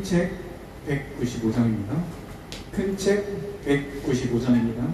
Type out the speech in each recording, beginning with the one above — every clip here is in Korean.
책 195장입니다. 큰 책 195장입니다.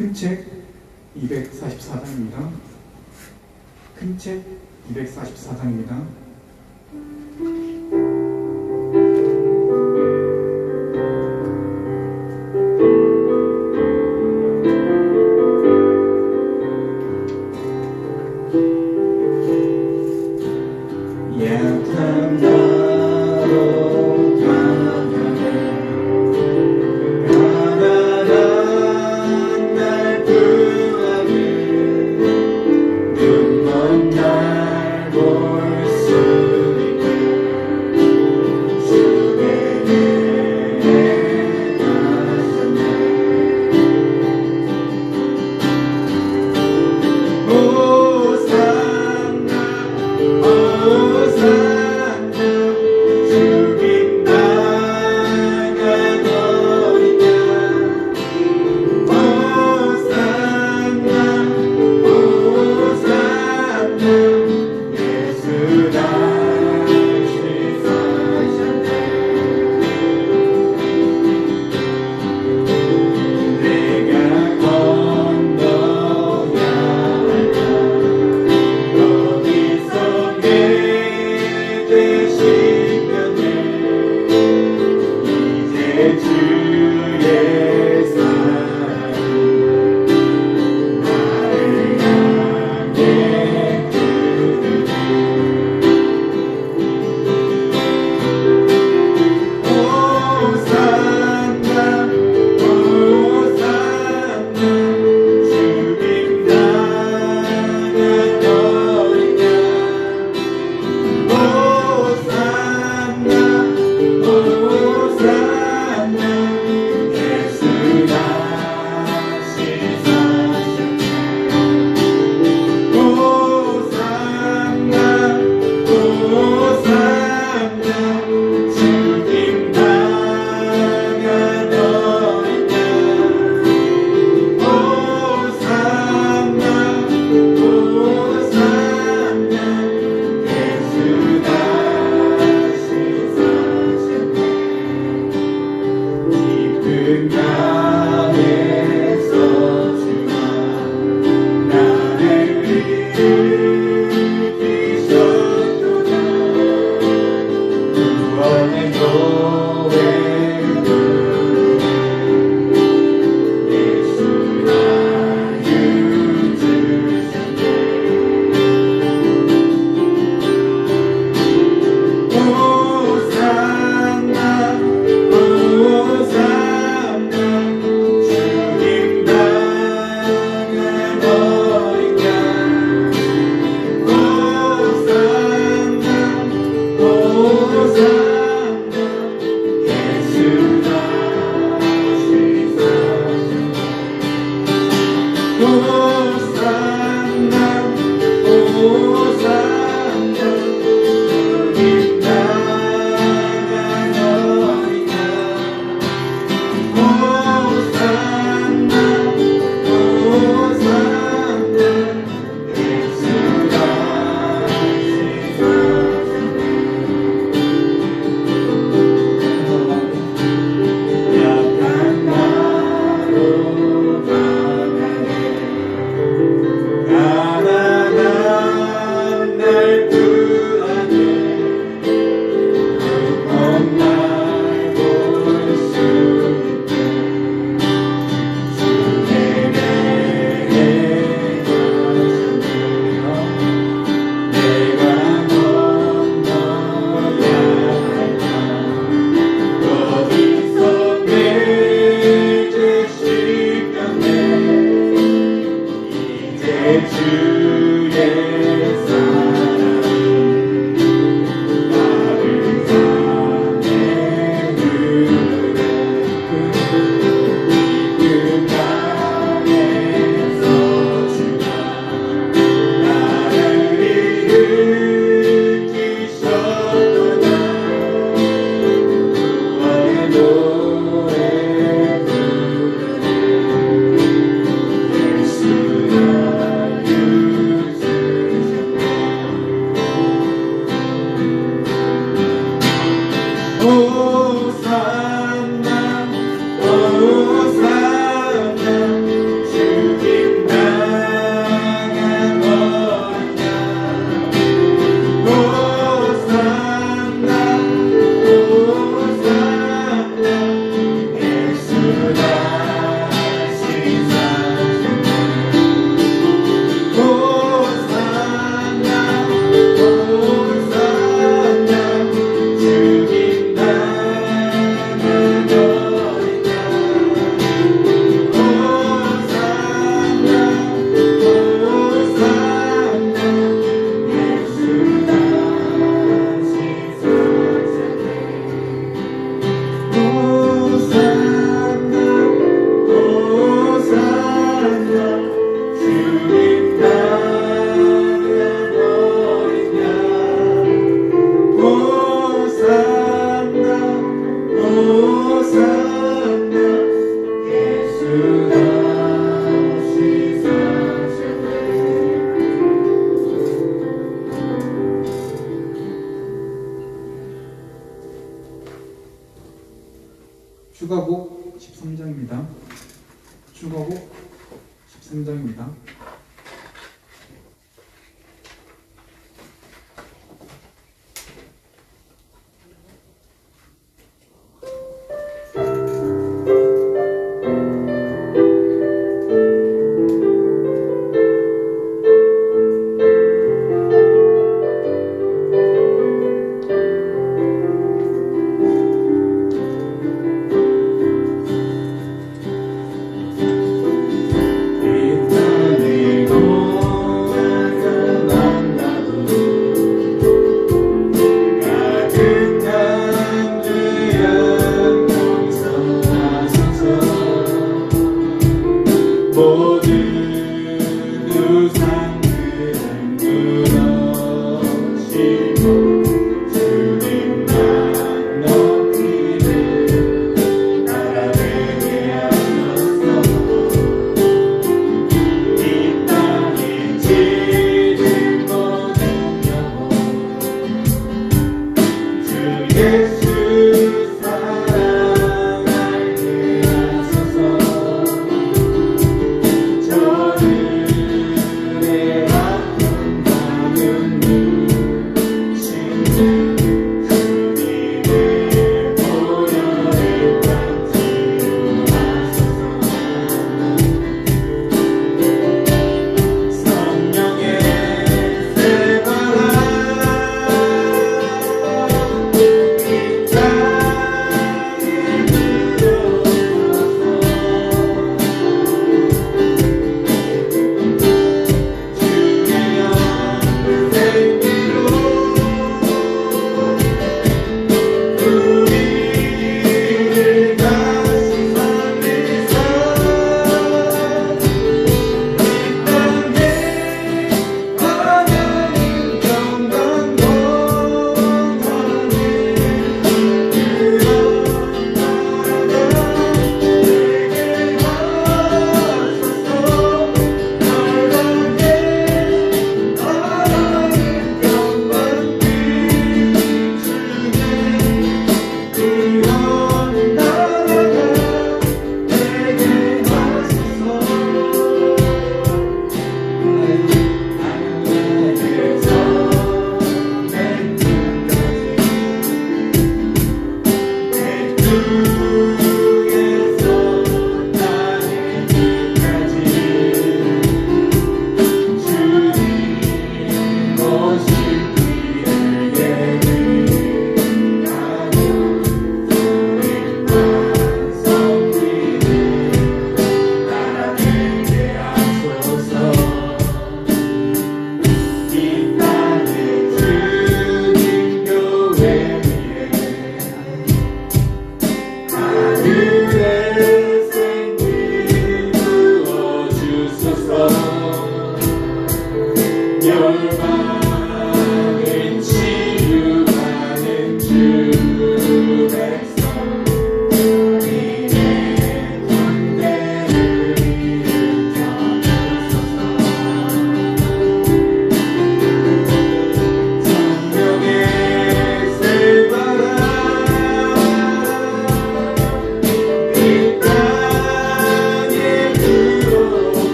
큰 책 244장입니다. 큰 책 244장입니다. 약한 나로 강하네 가난한 날 구하네 눈먼 날 볼 수 있게 주에게 나섰네 호산나 호산나 추가곡 13장입니다. 추가곡 13장입니다.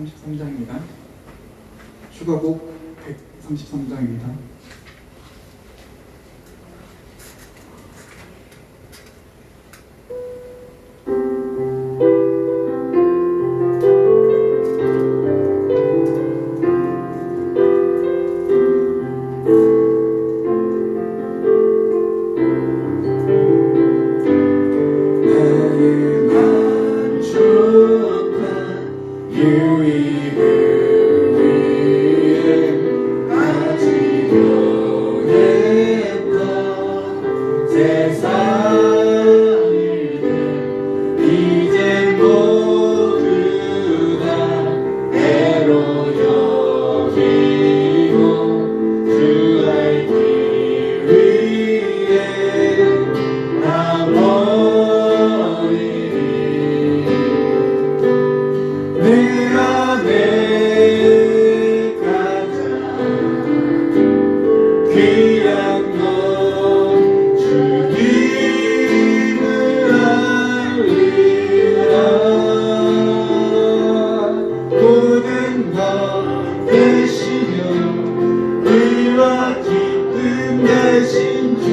133장입니다. 추가곡 133장입니다. 유익을 위해 가지려 했던 세상 일들 이제 모두 다 애로 여기고 주 알기 위해 나버리니 내 안에 가장 귀한 것 주님을 알리라 모든 것 되시며 의와 기쁨 되신 주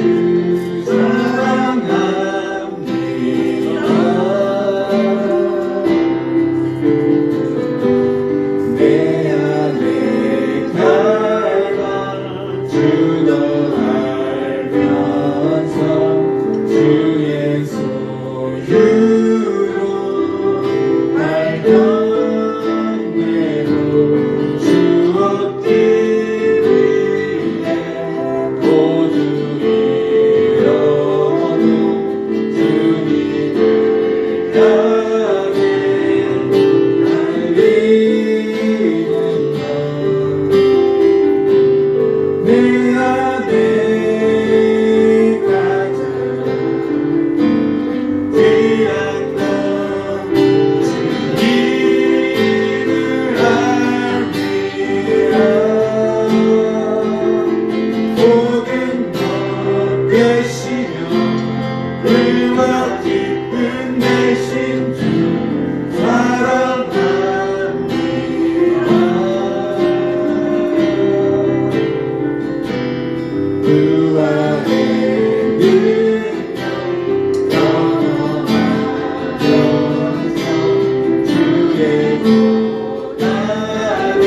사랑합니다. 내 안에 갈망 주도 알면서 주의 소유로 발견되고 주 얻기 위해 모두 이뤄도 주님을 향해 내 안에 가장 귀한 것 주님을 알리라 모든 것 되시며 의와 기쁨 되신 주 사랑합니다. 그 안에 능력 경험하면서 주의 고난에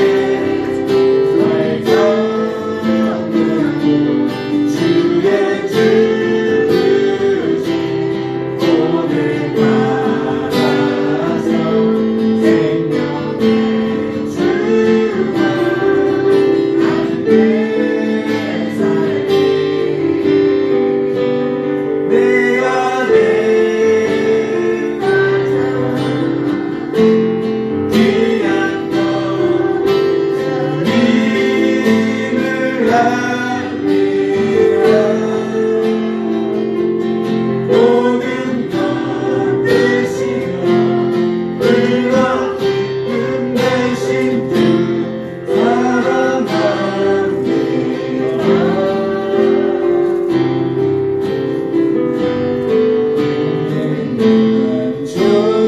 발견되고 주의 주신 오늘 받아서 생명의 주와 함께 살기 내 안에 가장 귀한 것 주님을 알리라 모든 것 되시며 의와 기쁨 되신 주 사랑합니다.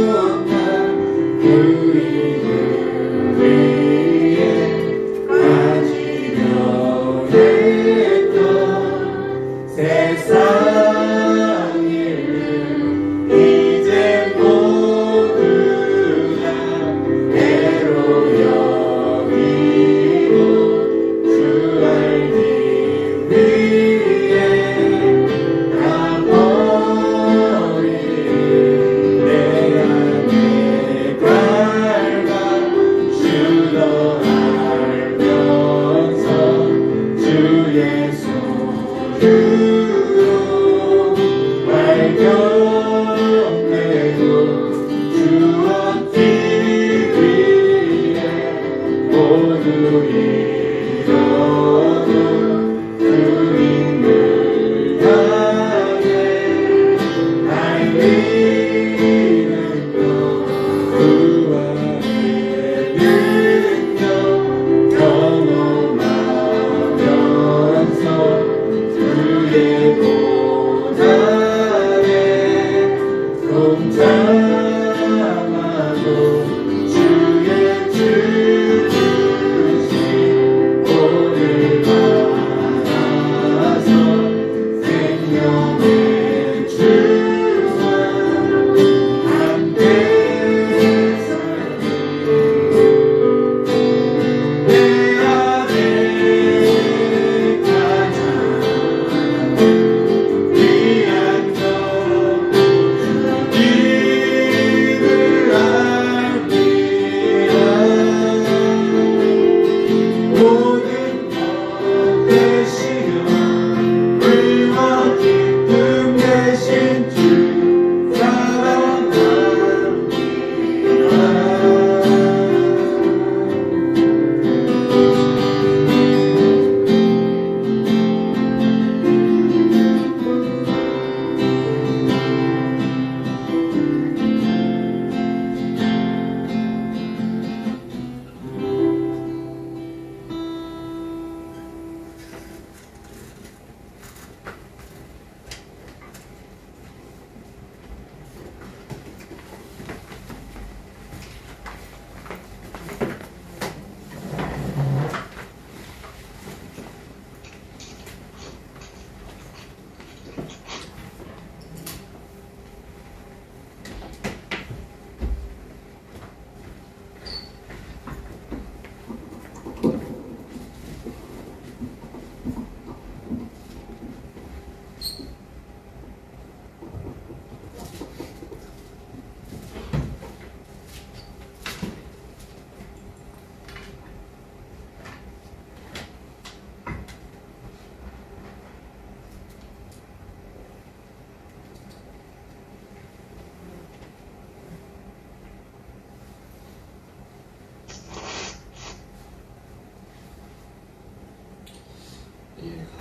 만족한 유익을 위해 가지려 했던 세상 일을 이제 모두 다 애로 여기고 주 알기 위해 나버리니 내 안에 갈망 주도 알면서 주의 소유로 발견되고 주 얻기 위해 모두 이뤄도 주님을 향해 달리는 것 그 안에 능력 경험하면서 주의 고난에 동참하고 주의 주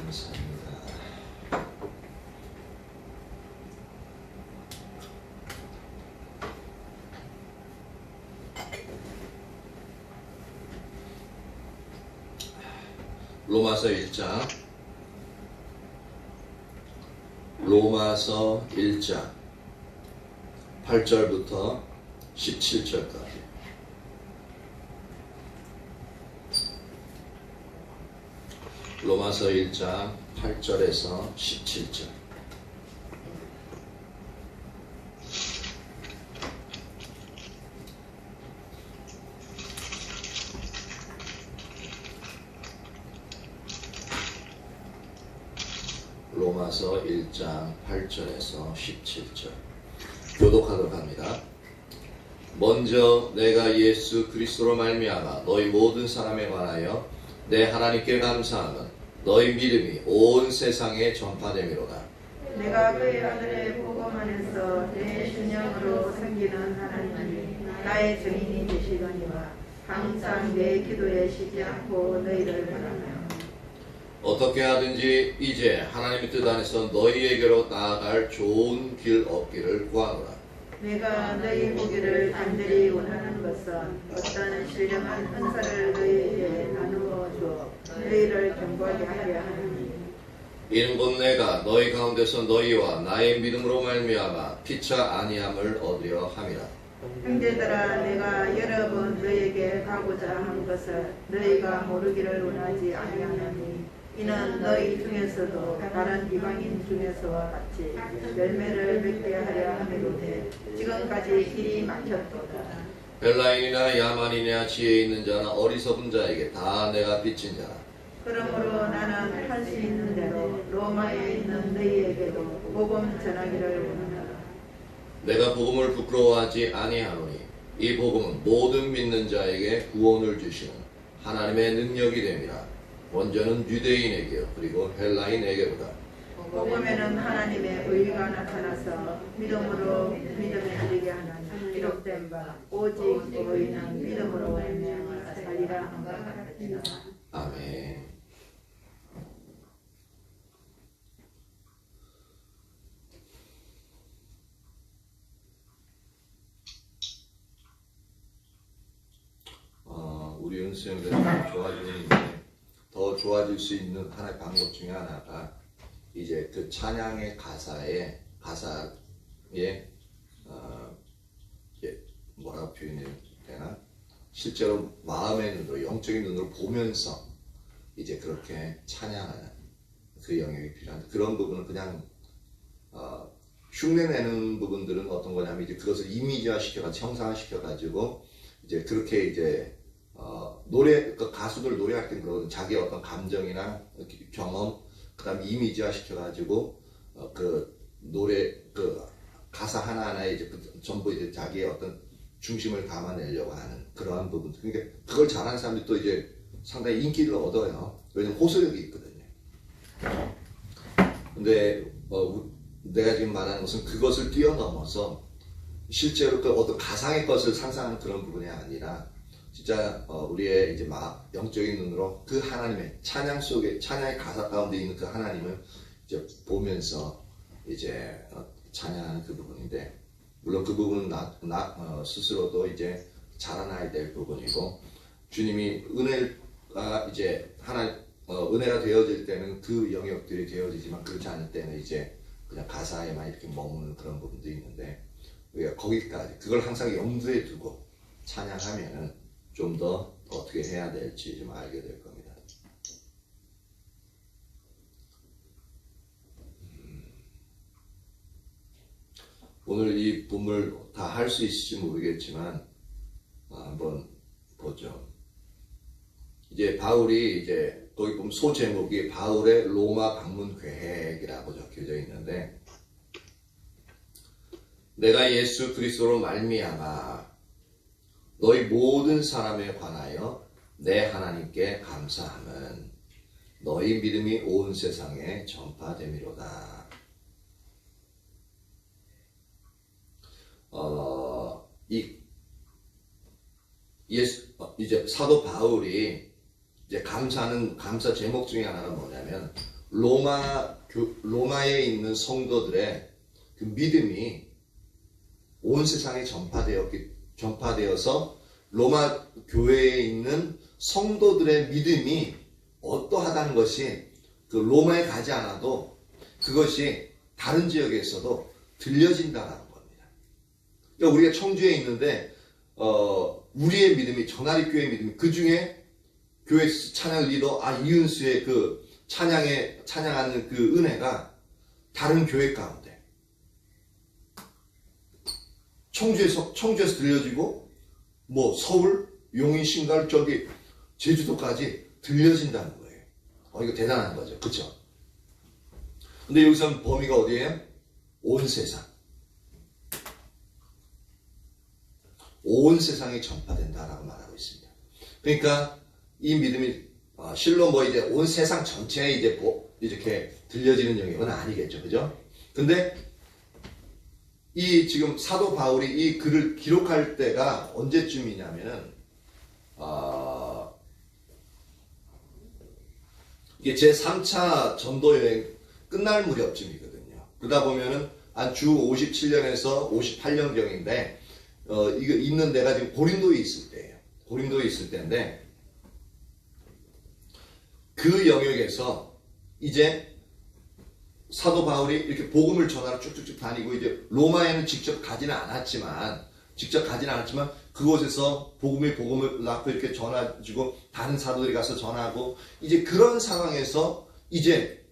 감사합니다. 로마서 1장 8절부터 17절까지. 로마서 1장 8절에서 17절. 로마서 1장 8절에서 17절. 교독하도록 합니다. 먼저 내가 예수 그리스도로 말미암아 너희 모든 사람에 관하여 내 하나님께 감사함은 너희 믿음이 온 세상에 전파됨이로다. 내가 그의 아들의 복음 안에서 내 신령으로 섬기는 하나님이 나의 증인이 되시거니와 항상 내 기도에 쉬지 않고 너희를 바라며 어떻게 하든지 이제 하나님의 뜻 안에서 너희에게로 나아갈 좋은 길 얻기를 구하노라. 내가 너희 보기를 간절히 원하는 것은 어떤 신령한 은사를 너희에게 나누어 주어 너희를 경고하게 하려 하느니 이는 곧 내가 너희 가운데서 너희와 나의 믿음으로 말미암아 피차 아니함을 얻으려 함이라. 형제들아, 내가 여러 번 너희에게 가고자 한 것을 너희가 모르기를 원하지 아니하노니 이는 너희 중에서도 다른 이방인 중에서와 같이 열매를 맺게 하려 함이로되 지금까지 길이 막혔도다. 벨라인이나 야만이나 지혜 있는 자나 어리석은 자에게 다 내가 빚진 자라. 그러므로 나는 할 수 있는 대로 로마에 있는 너희에게도 복음 전하기를 원하노라. 내가 복음을 부끄러워하지 아니하노니 이 복음은 모든 믿는 자에게 구원을 주시는 하나님의 능력이 됨이라. 먼저는 유대인에게요 그리고 헬라인에게보다. 복음에는 하나님의 의가 나타나서 믿음으로 믿음에 이르게 하나니 기록된 바 오직 의인은 믿음으로 말미암아 살리라 한 것 같으니라. 아멘. 우리 은수님들 좋아지고 있는데 더 좋아질 수 있는 하나의 방법 중에 하나가 이제 그 찬양의 가사에 뭐라고 표현해야 되나? 실제로 마음의 눈으로 영적인 눈으로 보면서 이제 그렇게 찬양하는 그 영역이 필요한데 그런 부분은 그냥 흉내내는 부분들은 어떤 거냐면 이제 그것을 이미지화 시켜가지고 형상화 시켜가지고 이제 그렇게 이제 노래 그 가수들 노래할 때 그러거든. 자기의 어떤 감정이나 경험 그다음에 이미지화 시켜가지고 그 노래 그 가사 하나하나에 이제 전부 이제 자기의 어떤 중심을 담아내려고 하는 그러한 부분. 그러니까 그걸 잘하는 사람들이 또 이제 상당히 인기를 얻어요. 왜냐면 호소력이 있거든요. 근데 내가 지금 말하는 것은 그것을 뛰어넘어서 실제로 그 어떤 가상의 것을 상상하는 그런 부분이 아니라 진짜 우리의 이제 영적인 눈으로 그 하나님의 찬양 속에 찬양의 가사 가운데 있는 그 하나님을 이제 보면서 이제 찬양하는 그 부분인데 물론 그 부분은 나 스스로도 이제 자라나야 될 부분이고 주님이 은혜가 이제 은혜가 되어질 때는 그 영역들이 되어지지만 그렇지 않을 때는 이제 그냥 가사에만 이렇게 머무는 그런 부분도 있는데 우리가 거기까지 그걸 항상 염두에 두고 찬양하면은 좀 더 어떻게 해야 될지 좀 알게 될 겁니다. 오늘 이 본문을 다 할 수 있을지 모르겠지만 한번 보죠. 이제 바울이 이제 거기 보면 소제목이 바울의 로마 방문 계획이라고 적혀져 있는데 내가 예수 그리스도로 말미암아 너희 모든 사람에 관하여 내 하나님께 감사함은 너희 믿음이 온 세상에 전파됨이로다. 이제 사도 바울이 이제 감사 제목 중에 하나가 뭐냐면 로마에 있는 성도들의 그 믿음이 온 세상에 전파되어서 로마 교회에 있는 성도들의 믿음이 어떠하다는 것이 그 로마에 가지 않아도 그것이 다른 지역에서도 들려진다는 겁니다. 그러니까 우리가 청주에 있는데 우리의 믿음이 전하리 교회의 믿음이 그 중에 교회 찬양 리더 이은수의 그 찬양하는 그 은혜가 다른 교회 가운데 청주에서 들려지고 뭐 서울, 용인, 신갈 저기 제주도까지 들려진다는 거예요. 이거 대단한 거죠. 그렇죠? 근데 여기서는 범위가 어디예요? 온 세상. 온 세상에 전파된다라고 말하고 있습니다. 그러니까 이 믿음이 실로 뭐 이제 온 세상 전체에 이제 이렇게 들려지는 영역은 아니겠죠. 그죠? 근데 이 지금 사도 바울이 이 글을 기록할 때가 언제쯤이냐면은 이게 제 3차 전도 여행 끝날 무렵쯤이거든요. 그러다 보면은 한 주 57년에서 58년경인데 이거 있는 데가 지금 고린도에 있을 때예요. 고린도에 있을 때인데 그 영역에서 이제 사도 바울이 이렇게 복음을 전하러 쭉쭉쭉 다니고 이제 로마에는 직접 가지는 않았지만 그곳에서 복음을 낳고 이렇게 전해주고 다른 사도들이 가서 전하고 이제 그런 상황에서 이제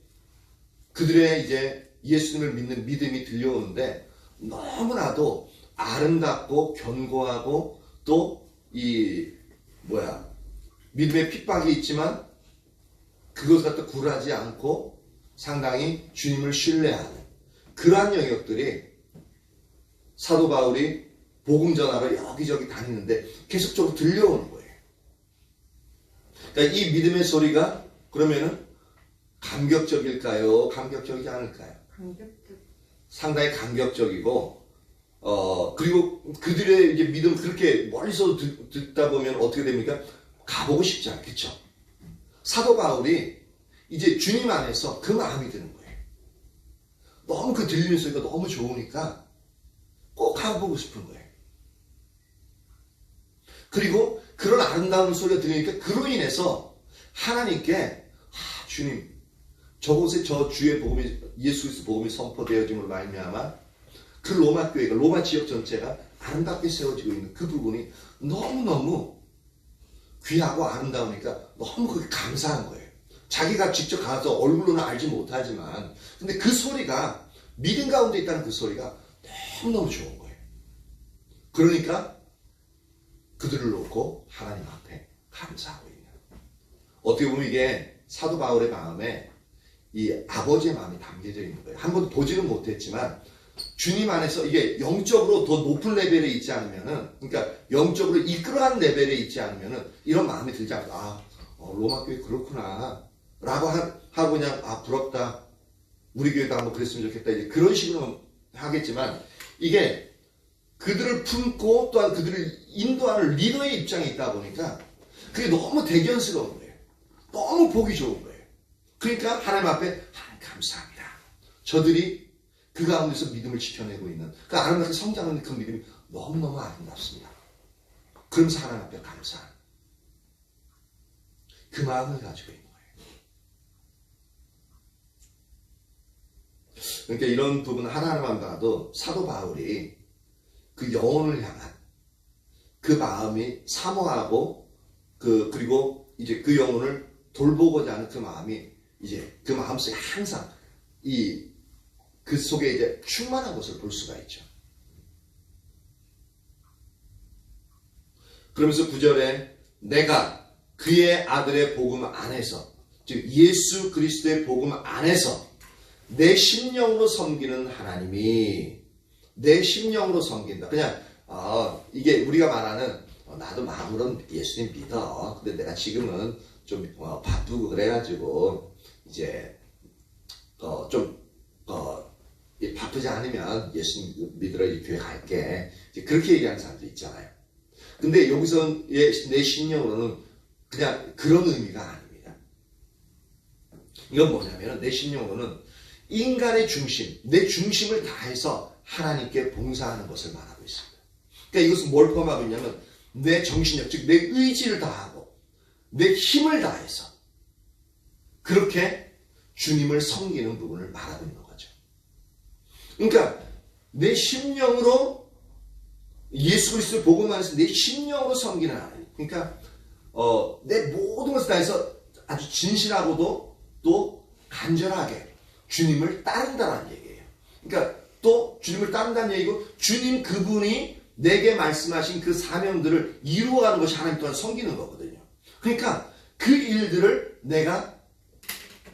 그들의 이제 예수님을 믿는 믿음이 들려오는데 너무나도 아름답고 견고하고 또 믿음의 핍박이 있지만 그것 갖다 굴하지 않고 상당히 주님을 신뢰하는 그러한 영역들이 사도 바울이 복음 전하러 여기저기 다니는데 계속적으로 들려오는 거예요. 그러니까 이 믿음의 소리가 그러면은 감격적일까요? 감격적이지 않을까요? 상당히 감격적이고 그리고 그들의 이제 믿음 그렇게 멀리서 듣다 보면 어떻게 됩니까? 가보고 싶지 않겠죠. 사도 바울이 이제 주님 안에서 그 마음이 드는 거예요. 너무 그 들리는 소리가 너무 좋으니까 꼭 가보고 싶은 거예요. 그리고 그런 아름다운 소리가 들리니까 그로 인해서 하나님께 주님 저곳에 저 주의 복음이 예수 그리스도 복음이 선포되어짐으로 말미암아 그 로마 교회가 로마 지역 전체가 아름답게 세워지고 있는 그 부분이 너무너무 귀하고 아름다우니까 너무 그게 감사한 거예요. 자기가 직접 가서 얼굴로는 알지 못하지만 근데 그 소리가 믿음 가운데 있다는 그 소리가 너무너무 좋은 거예요. 그러니까 그들을 놓고 하나님 앞에 감사하고 있는 어떻게 보면 이게 사도 바울의 마음에 이 아버지의 마음이 담겨져 있는 거예요. 한 번도 보지는 못했지만 주님 안에서 이게 영적으로 더 높은 레벨에 있지 않으면은 그러니까 영적으로 이끌어가는 레벨에 있지 않으면은 이런 마음이 들지 않고 로마 교회 그렇구나 라고 하고 그냥 부럽다 우리 교회도 한번 그랬으면 좋겠다 이제 그런 식으로 하겠지만 이게 그들을 품고 또한 그들을 인도하는 리더의 입장에 있다 보니까 그게 너무 대견스러운 거예요. 너무 보기 좋은 거예요. 그러니까 하나님 앞에 하나님 감사합니다. 저들이 그 가운데서 믿음을 지켜내고 있는 그 아름답게 성장하는 그 믿음이 너무너무 아름답습니다. 그러면서 하나님 앞에 감사한 그 마음을 가지고 있는 거예요. 그러니까 이런 부분 하나하나만 봐도 사도 바울이 그 영혼을 향한 그 마음이 사모하고 그리고 이제 그 영혼을 돌보고자 하는 그 마음이 이제 그 마음속에 항상 그 속에 이제 충만한 것을 볼 수가 있죠. 그러면서 9절에 내가 그의 아들의 복음 안에서 즉 예수 그리스도의 복음 안에서 내 심령으로 섬기는 하나님이 내 심령으로 섬긴다. 그냥 이게 우리가 말하는 나도 마음으로는 예수님 믿어. 근데 내가 지금은 좀 바쁘고 그래가지고 이제 바쁘지 않으면 예수님 믿으러 이 교회 갈게. 이제 그렇게 얘기하는 사람도 있잖아요. 근데 여기서 내 심령으로는 그냥 그런 의미가 아닙니다. 이건 뭐냐면 내 심령으로는 인간의 중심, 내 중심을 다해서 하나님께 봉사하는 것을 말하고 있습니다. 그러니까 이것은 뭘 포함하고 있냐면 내 정신력, 즉 내 의지를 다하고 내 힘을 다해서 그렇게 주님을 섬기는 부분을 말하고 있는 거죠. 그러니까 내 심령으로 예수 그리스도의 복음 안에서 내 심령으로 섬기는 하나님. 그러니까 내 모든 것을 다해서 아주 진실하고도 또 간절하게 주님을 따른다는 얘기예요. 그러니까 또 주님을 따른다는 얘기고 주님 그분이 내게 말씀하신 그 사명들을 이루어가는 것이 하나님 또한 섬기는 거거든요. 그러니까 그 일들을 내가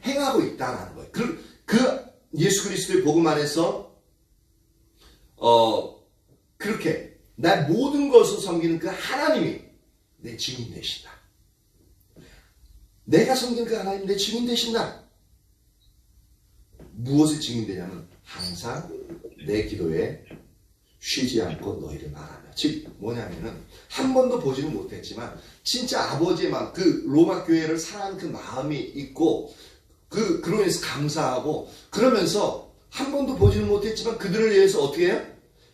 행하고 있다는 거예요. 그 예수 그리스도의 복음 안에서 그렇게 나 모든 것을 섬기는 그 하나님이 내 증인 되신다. 내가 섬기는 그 하나님 내 증인 되신다. 무엇을 증인되냐면 항상 내 기도에 쉬지 않고 너희를 말하며. 즉 뭐냐면은 한 번도 보지는 못했지만 진짜 아버지의 마음, 그 로마 교회를 사랑하는 그 마음이 있고 그로 인해서 감사하고 그러면서 한 번도 보지는 못했지만 그들을 위해서 어떻게 해요?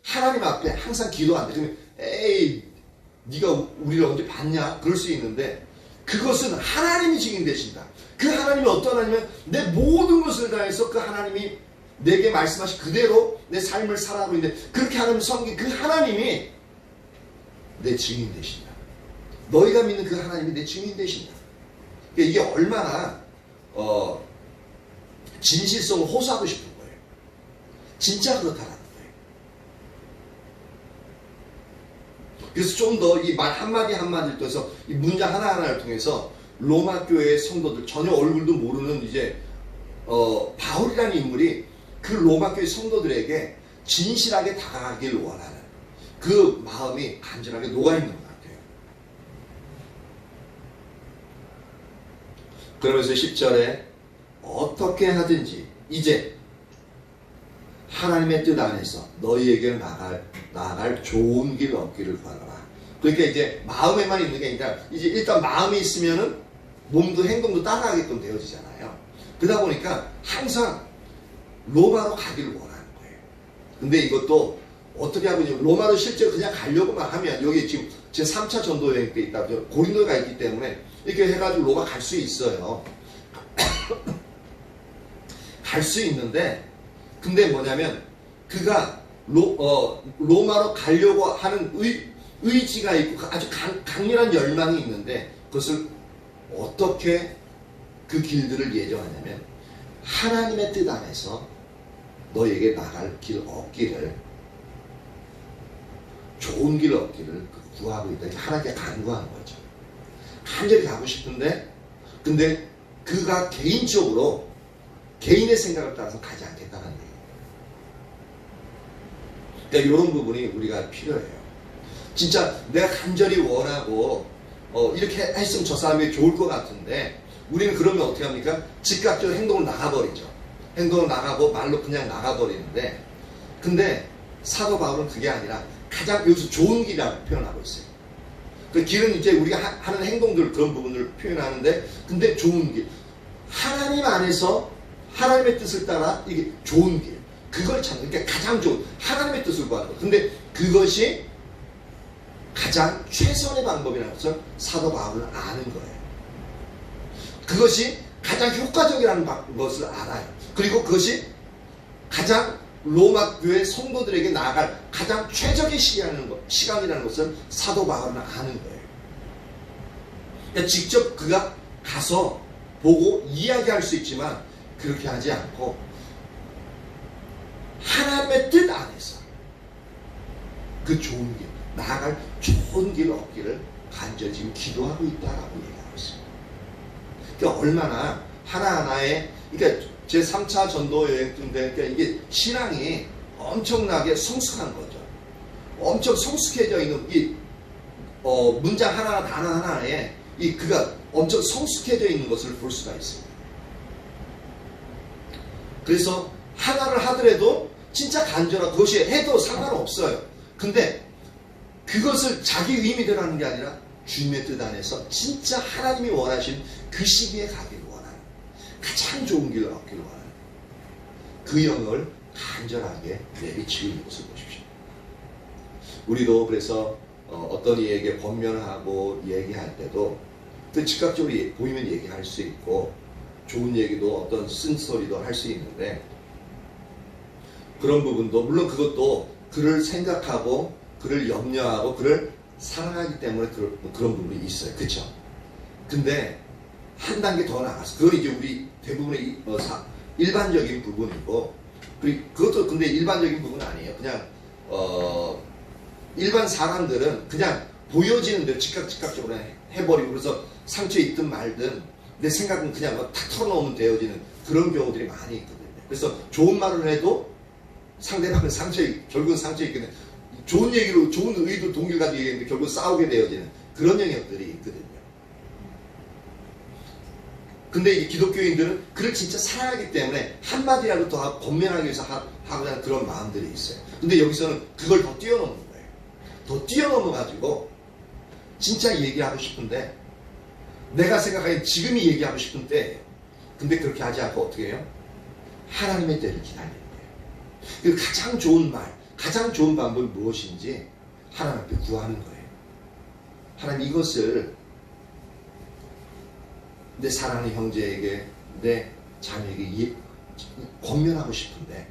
하나님 앞에 항상 기도한다. 그러면 에이 네가 우리를 언제 봤냐? 그럴 수 있는데 그것은 하나님이 증인되신다. 그 하나님이 어떤 하나님이면 내 모든 것을 다해서 그 하나님이 내게 말씀하신 그대로 내 삶을 살아가고 있는데 그렇게 하나님 섬긴 그 하나님이 내 증인 되신다. 너희가 믿는 그 하나님이 내 증인 되신다. 그러니까 이게 얼마나 진실성을 호소하고 싶은 거예요. 진짜 그렇다라는 거예요. 그래서 좀 더 이 말 한마디 한마디를 통해서 이 문장 하나하나를 통해서 로마 교회의 성도들 전혀 얼굴도 모르는 이제 바울이라는 인물이 그 로마 교회 성도들에게 진실하게 다가가길 원하는 그 마음이 간절하게 녹아있는 것 같아요. 그러면서 10절에 어떻게 하든지 이제 하나님의 뜻 안에서 너희에게 나아갈 좋은 길 얻기를 구하라. 그러니까 이제 마음에만 있는 게 아니라 이제 일단 마음이 있으면은 몸도 행동도 따라가게끔 되어지잖아요. 그러다 보니까 항상 로마로 가기를 원하는 거예요. 근데 이것도 어떻게 하고 있냐면 로마로 실제로 그냥 가려고만 하면 여기 지금 제 3차 전도 여행 때 있다. 고린도에 가 있기 때문에 이렇게 해가지고 로마 갈 수 있어요. 갈 수 있는데 근데 뭐냐면 그가 로마로 가려고 하는 의지가 있고 아주 강렬한 열망이 있는데 그것을 어떻게 그 길들을 예정하냐면 하나님의 뜻 안에서 너에게 나갈 길 얻기를 좋은 길 얻기를 구하고 있다. 하나님께 간구하는 거죠. 간절히 가고 싶은데 근데 그가 개인적으로 개인의 생각을 따라서 가지 않겠다는 얘기예요. 그러니까 이런 부분이 우리가 필요해요. 진짜 내가 간절히 원하고 이렇게 했으면 저 사람이 좋을 것 같은데 우리는 그러면 어떻게 합니까? 즉각적으로 행동을 나가버리죠. 행동을 나가고 말로 그냥 나가버리는데 근데 사도 바울은 그게 아니라 가장 여기서 좋은 길이라고 표현하고 있어요. 그 길은 이제 우리가 하는 행동들 그런 부분을 표현하는데 근데 좋은 길. 하나님 안에서 하나님의 뜻을 따라 이게 좋은 길. 그걸 찾는 그러니까 가장 좋은 하나님의 뜻을 구하는 거. 근데 그것이 가장 최선의 방법이라는 것을 사도 바울은 아는 거예요. 그것이 가장 효과적이라는 것을 알아요. 그리고 그것이 가장 로마 교회 성도들에게 나아갈 가장 최적의 시간이라는 것을 사도 바울은 아는 거예요. 그러니까 직접 그가 가서 보고 이야기할 수 있지만 그렇게 하지 않고 하나님의 뜻 안에서 그 좋은 길, 나아갈 좋은 길 얻기를 간절히 지금 기도하고 있다라고 얘기하고 있습니다. 그러니까 얼마나 하나하나의 그러니까 제 3차 전도 여행 때인데 그러니까 이게 신앙이 엄청나게 성숙한 거죠. 엄청 성숙해져 있는 이 문장 하나 단어 하나에 이 그가 엄청 성숙해져 있는 것을 볼 수가 있습니다. 그래서 하나를 하더라도 진짜 간절하고 그것이 해도 상관없어요. 근데 그것을 자기 의미대로 하는 게 아니라 주님의 뜻 안에서 진짜 하나님이 원하신 그 시기에 가기를 원하는 가장 좋은 길을 얻기를 원하는 그 영을 간절하게 내비치고 있는 것을 보십시오. 우리도 그래서 어떤 이에게 권면하고 얘기할 때도 그 즉각적으로 보이면 얘기할 수 있고 좋은 얘기도 어떤 쓴소리도 할 수 있는데 그런 부분도 물론 그것도 그를 생각하고 그를 염려하고 그를 사랑하기 때문에 그런 부분이 있어요. 그렇죠? 근데 한 단계 더 나가서 그건 이제 우리 대부분의 일반적인 부분이고 그것도 근데 일반적인 부분은 아니에요. 그냥 일반 사람들은 그냥 보여지는 대로 즉각적으로 해버리고 그래서 상처 있든 말든 내 생각은 그냥 탁 털어놓으면 되어지는 그런 경우들이 많이 있거든요. 그래서 좋은 말을 해도 상대방은 결국은 상처 있거든요. 좋은 얘기로 좋은 의도 동기를 가지고 얘기했는데 결국 싸우게 되어지는 그런 영역들이 있거든요. 근데 이 기독교인들은 그를 진짜 사랑하기 때문에 한마디라도 더 권면하기 위해서 하고자 하는 그런 마음들이 있어요. 근데 여기서는 그걸 더 뛰어넘는 거예요. 더 뛰어넘어가지고 진짜 얘기하고 싶은데 내가 생각하기엔 지금이 얘기하고 싶은 때예요. 근데 그렇게 하지 않고 어떻게 해요? 하나님의 때를 기다리는 거예요. 그 가장 좋은 말, 가장 좋은 방법이 무엇인지 하나님 앞에 구하는 거예요. 하나님 이것을 내 사랑하는 형제에게 내 자녀에게 권면하고 싶은데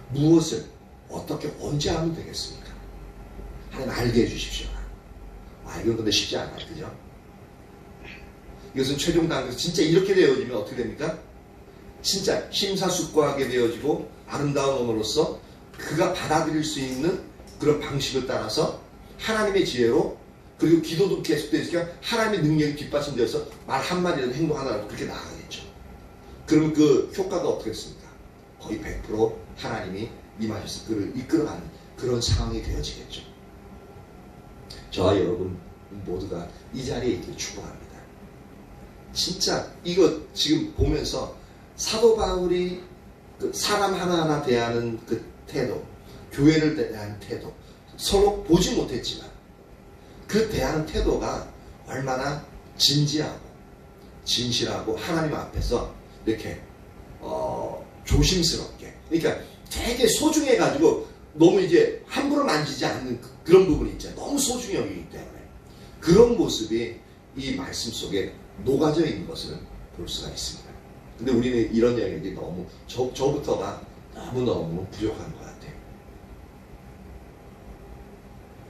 무엇을 어떻게 언제 하면 되겠습니까? 하나님 알게 해주십시오. 이건 근데 쉽지 않아요. 그죠? 이것은 최종 단계에서 진짜 이렇게 되어지면 어떻게 됩니까? 진짜 심사숙고하게 되어지고 아름다운 언어로서 그가 받아들일 수 있는 그런 방식을 따라서 하나님의 지혜로 그리고 기도도 계속되니까 하나님의 능력이 뒷받침되어서 말 한마디라도 행동 하나라도 그렇게 나아가겠죠. 그러면 그 효과가 어떻겠습니까? 거의 100% 하나님이 임하셔서 그를 이끌어가는 그런 상황이 되어지겠죠. 저와 여러분 모두가 이 자리에 있기를 축복합니다. 진짜 이거 지금 보면서 사도 바울이 그 사람 하나하나 대하는 그 태도, 교회를 대하는 태도, 서로 보지 못했지만 그 대하는 태도가 얼마나 진지하고 진실하고 하나님 앞에서 이렇게 조심스럽게, 그러니까 되게 소중해가지고 너무 이제 함부로 만지지 않는 그런 부분이 있잖아요. 너무 소중히 여기기 때문에 그런 모습이 이 말씀 속에 녹아져 있는 것을 볼 수가 있습니다. 근데 우리는 이런 이야기들이 너무 저부터가 너무너무 부족한 것 같아요.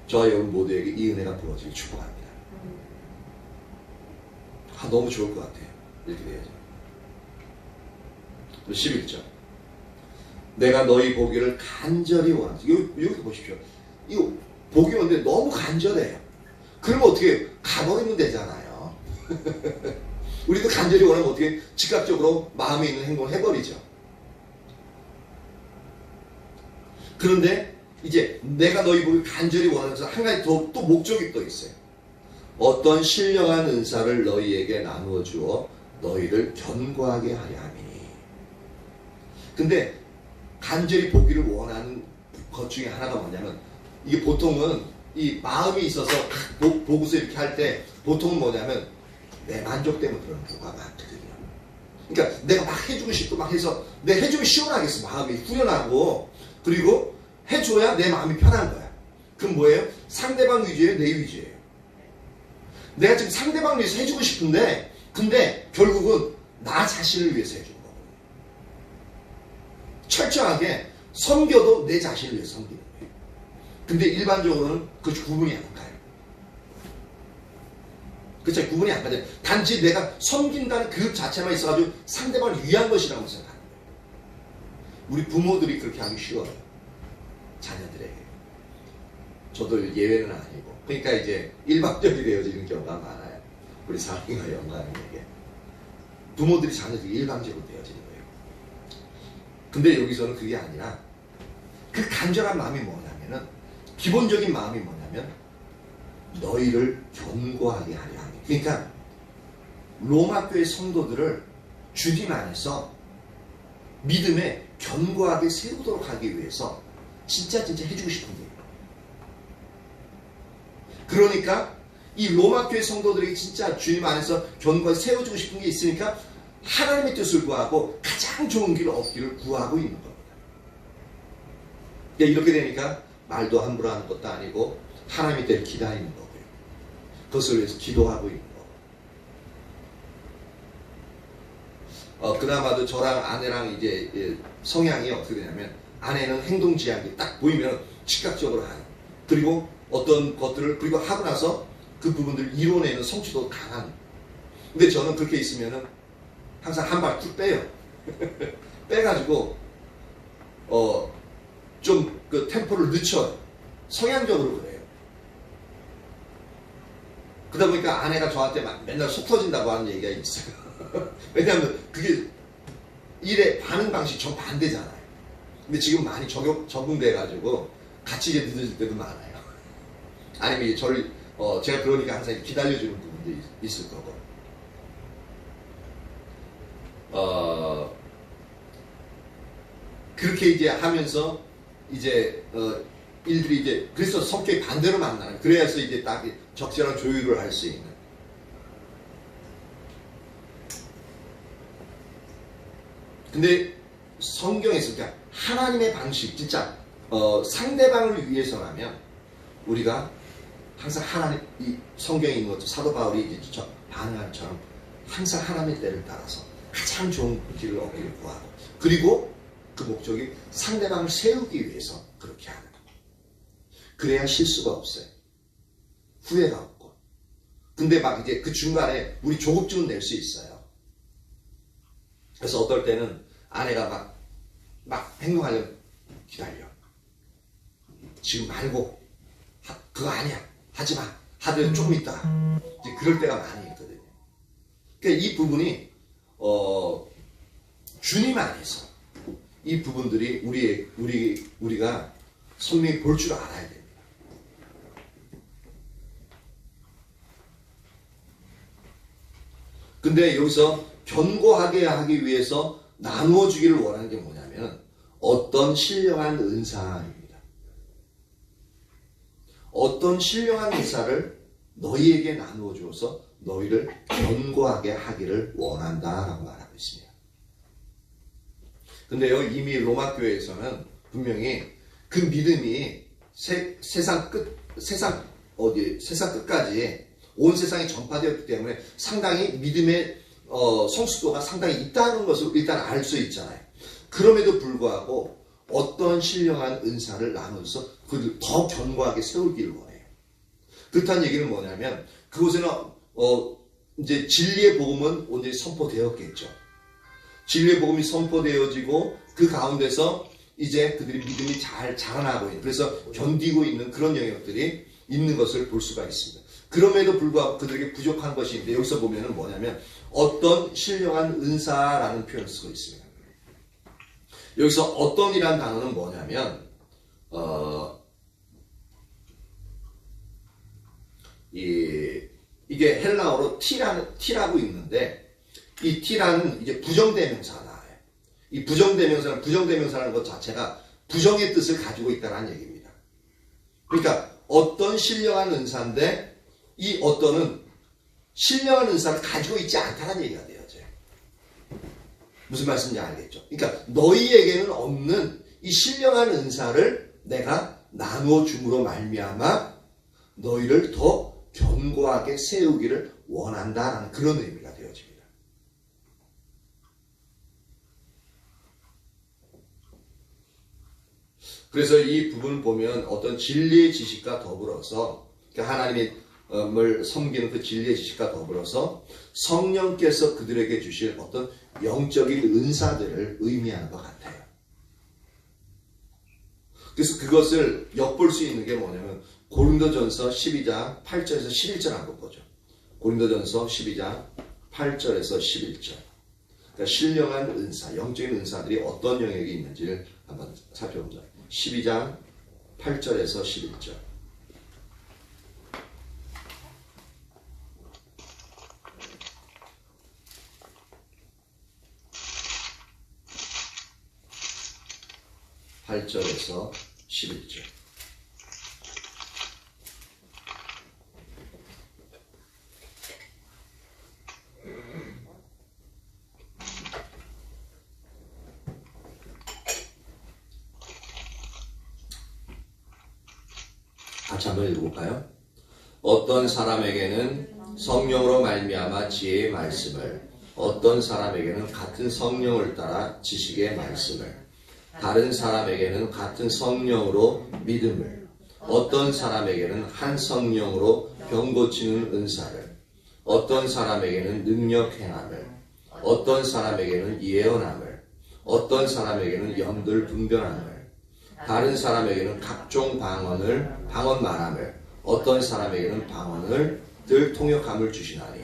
저와 여러분 모두에게 이 은혜가 부어지길 축복합니다. 너무 좋을 것 같아요. 이렇게 돼야죠. 11절. 내가 너희 보기를 간절히 원하지. 여기 보십시오. 이거 보기 원하는데 너무 간절해요. 그러면 어떻게 가버리면 되잖아요. 우리도 간절히 원하면 어떻게 즉각적으로 마음에 있는 행동을 해버리죠. 그런데 이제 내가 너희 보기를 간절히 원하면서 한 가지 또 목적이 또 있어요. 어떤 신령한 은사를 너희에게 나누어 주어 너희를 견고하게 하려 함이니. 근데 간절히 보기를 원하는 것 중에 하나가 뭐냐면 이게 보통은 이 마음이 있어서 보고서 이렇게 할 때 보통은 뭐냐면 내 만족 때문에 그런 경우가 많거든요. 그러니까 내가 막 해주고 싶고 막 해서 내 해주면 시원하겠어. 마음이 후련하고 그리고 해줘야 내 마음이 편한 거야. 그럼 뭐예요? 상대방 위주예요? 내 위주예요? 내가 지금 상대방 위해서 해주고 싶은데 근데 결국은 나 자신을 위해서 해주는 거거든요. 철저하게 섬겨도 내 자신을 위해서 섬기는 거예요. 근데 일반적으로는 그것이 구분이 안 가요. 그렇죠? 구분이 안 가요. 단지 내가 섬긴다는 그 자체만 있어가지고 상대방을 위한 것이라고 생각하는 거예요. 우리 부모들이 그렇게 하기 쉬워요. 자녀들에게. 저도 예외는 아니고. 그러니까 이제 일방적이 되어지는 경우가 많아요. 우리 사랑과 영광에게. 부모들이 자녀들이 일방적으로 되어지는 거예요. 근데 여기서는 그게 아니라 그 간절한 마음이 뭐냐면은 기본적인 마음이 뭐냐면 너희를 견고하게 하려 합니다. 그러니까 로마교회 성도들을 주님 안에서 믿음에 견고하게 세우도록 하기 위해서 진짜 해주고 싶은 거예요. 그러니까 이 로마교회 성도들에게 진짜 주님 안에서 견고하게 세워주고 싶은 게 있으니까 하나님의 뜻을 구하고 가장 좋은 길을 얻기를 구하고 있는 겁니다. 이렇게 되니까 말도 함부로 하는 것도 아니고 하나님의 때를 기다리는 거고요. 그것을 위해서 기도하고 있는 거고. 그나마도 저랑 아내랑 이제 성향이 어떻게 되냐면 아내는 행동 지향이 딱 보이면 즉각적으로 하는. 그리고 어떤 것들을 그리고 하고 나서 그 부분들을 이뤄내는 성취도 강한. 근데 저는 그렇게 있으면은 항상 한 발 쭉 빼요. 빼가지고 좀 그 템포를 늦춰요. 성향적으로 그래요. 그러다 보니까 아내가 저한테 맨날 속 터진다고 하는 얘기가 있어요. 왜냐하면 그게 일의 반응 방식이 정반대잖아요. 근데 지금 많이 적응돼가지고 같이 이제 늦어질 때도 많아요. 아니면 이제 저를 제가 그러니까 항상 기다려주는 부분도 있을 거고. 그렇게 이제 하면서 이제 일들이 이제 그래서 성격이 반대로 만나는. 그래야서 이제 딱 적절한 조율을 할 수 있는. 근데 성경에서 그러니까 하나님의 방식 진짜 상대방을 위해서라면 우리가 항상 하나님 이 성경에 있는 것도 사도 바울이 이제 반응한 처럼 항상 하나님의 때를 따라서 가장 좋은 길을 얻기를 구하고 그리고 그 목적이 상대방을 세우기 위해서 그렇게 하는 것. 그래야 실수가 없어요. 후회가 없고. 근데 막 이제 그 중간에 우리 조급증은 낼 수 있어요. 그래서 어떨 때는 아내가 막 행동하려면 기다려. 지금 말고 그거 아니야. 하지 마. 하더라도 조금 있다가 이제 그럴 때가 많이 있거든요. 그러니까 이 부분이 주님 안에서 이 부분들이 우리가 선명히 볼 줄 알아야 됩니다. 근데 여기서 견고하게 하기 위해서 나누어 주기를 원하는 게 뭐냐면 어떤 신령한 은사입니다. 어떤 신령한 은사를 너희에게 나누어 주어서 너희를 견고하게 하기를 원한다라고 말하고 있습니다. 근데요, 이미 로마 교회에서는 분명히 그 믿음이 세상 끝까지 온 세상에 전파되었기 때문에 상당히 믿음의 성숙도가 상당히 있다는 것을 일단 알 수 있잖아요. 그럼에도 불구하고 어떤 신령한 은사를 나눠서 그들 더 견고하게 세우기를 원해요. 그렇다는 얘기는 뭐냐면 그곳에는 이제 진리의 복음은 온전히 선포되었겠죠. 진리의 복음이 선포되어지고 그 가운데서 이제 그들이 믿음이 잘 자라나고 있는, 그래서 견디고 있는 그런 영역들이 있는 것을 볼 수가 있습니다. 그럼에도 불구하고 그들에게 부족한 것이 있는데 여기서 보면은 뭐냐면 어떤 신령한 은사라는 표현을 쓰고 있습니다. 여기서 어떤이라는 단어는 뭐냐면 이게 헬라어로 T라고 있는데 이 T라는 이제 부정대명사가 나와요. 이 부정대명사라는 것 자체가 부정의 뜻을 가지고 있다는 얘기입니다. 그러니까 어떤 신령한 은사인데 이 어떤은 신령한 은사를 가지고 있지 않다는 얘기가 되어져요. 무슨 말씀인지 알겠죠? 그러니까 너희에게는 없는 이 신령한 은사를 내가 나누어 줌으로 말미암아 너희를 더 견고하게 세우기를 원한다라는 그런 의미가 되어집니다. 그래서 이 부분을 보면 어떤 진리의 지식과 더불어서 하나님을 섬기는 그 진리의 지식과 더불어서 성령께서 그들에게 주실 어떤 영적인 은사들을 의미하는 것 같아요. 그래서 그것을 엿볼 수 있는 게 뭐냐면 고린도전서 12장 8절에서 11절 한번 보죠. 고린도전서 12장 8절에서 11절. 그러니까 신령한 은사, 영적인 은사들이 어떤 영역이 있는지를 한번 살펴보자. 12장 8절에서 11절. (8절에서) 11절. 같이 한번 읽어볼까요? 어떤 사람에게는 성령으로 말미암아 지혜의 말씀을, 어떤 사람에게는 같은 성령을 따라 지식의 말씀을, 다른 사람에게는 같은 성령으로 믿음을, 어떤 사람에게는 한 성령으로 병 고치는 은사를, 어떤 사람에게는 능력 행함을, 어떤 사람에게는 예언함을, 어떤 사람에게는 영들 분별함을, 다른 사람에게는 각종 방언 말함을, 어떤 사람에게는 방언을 들 통역함을 주시나니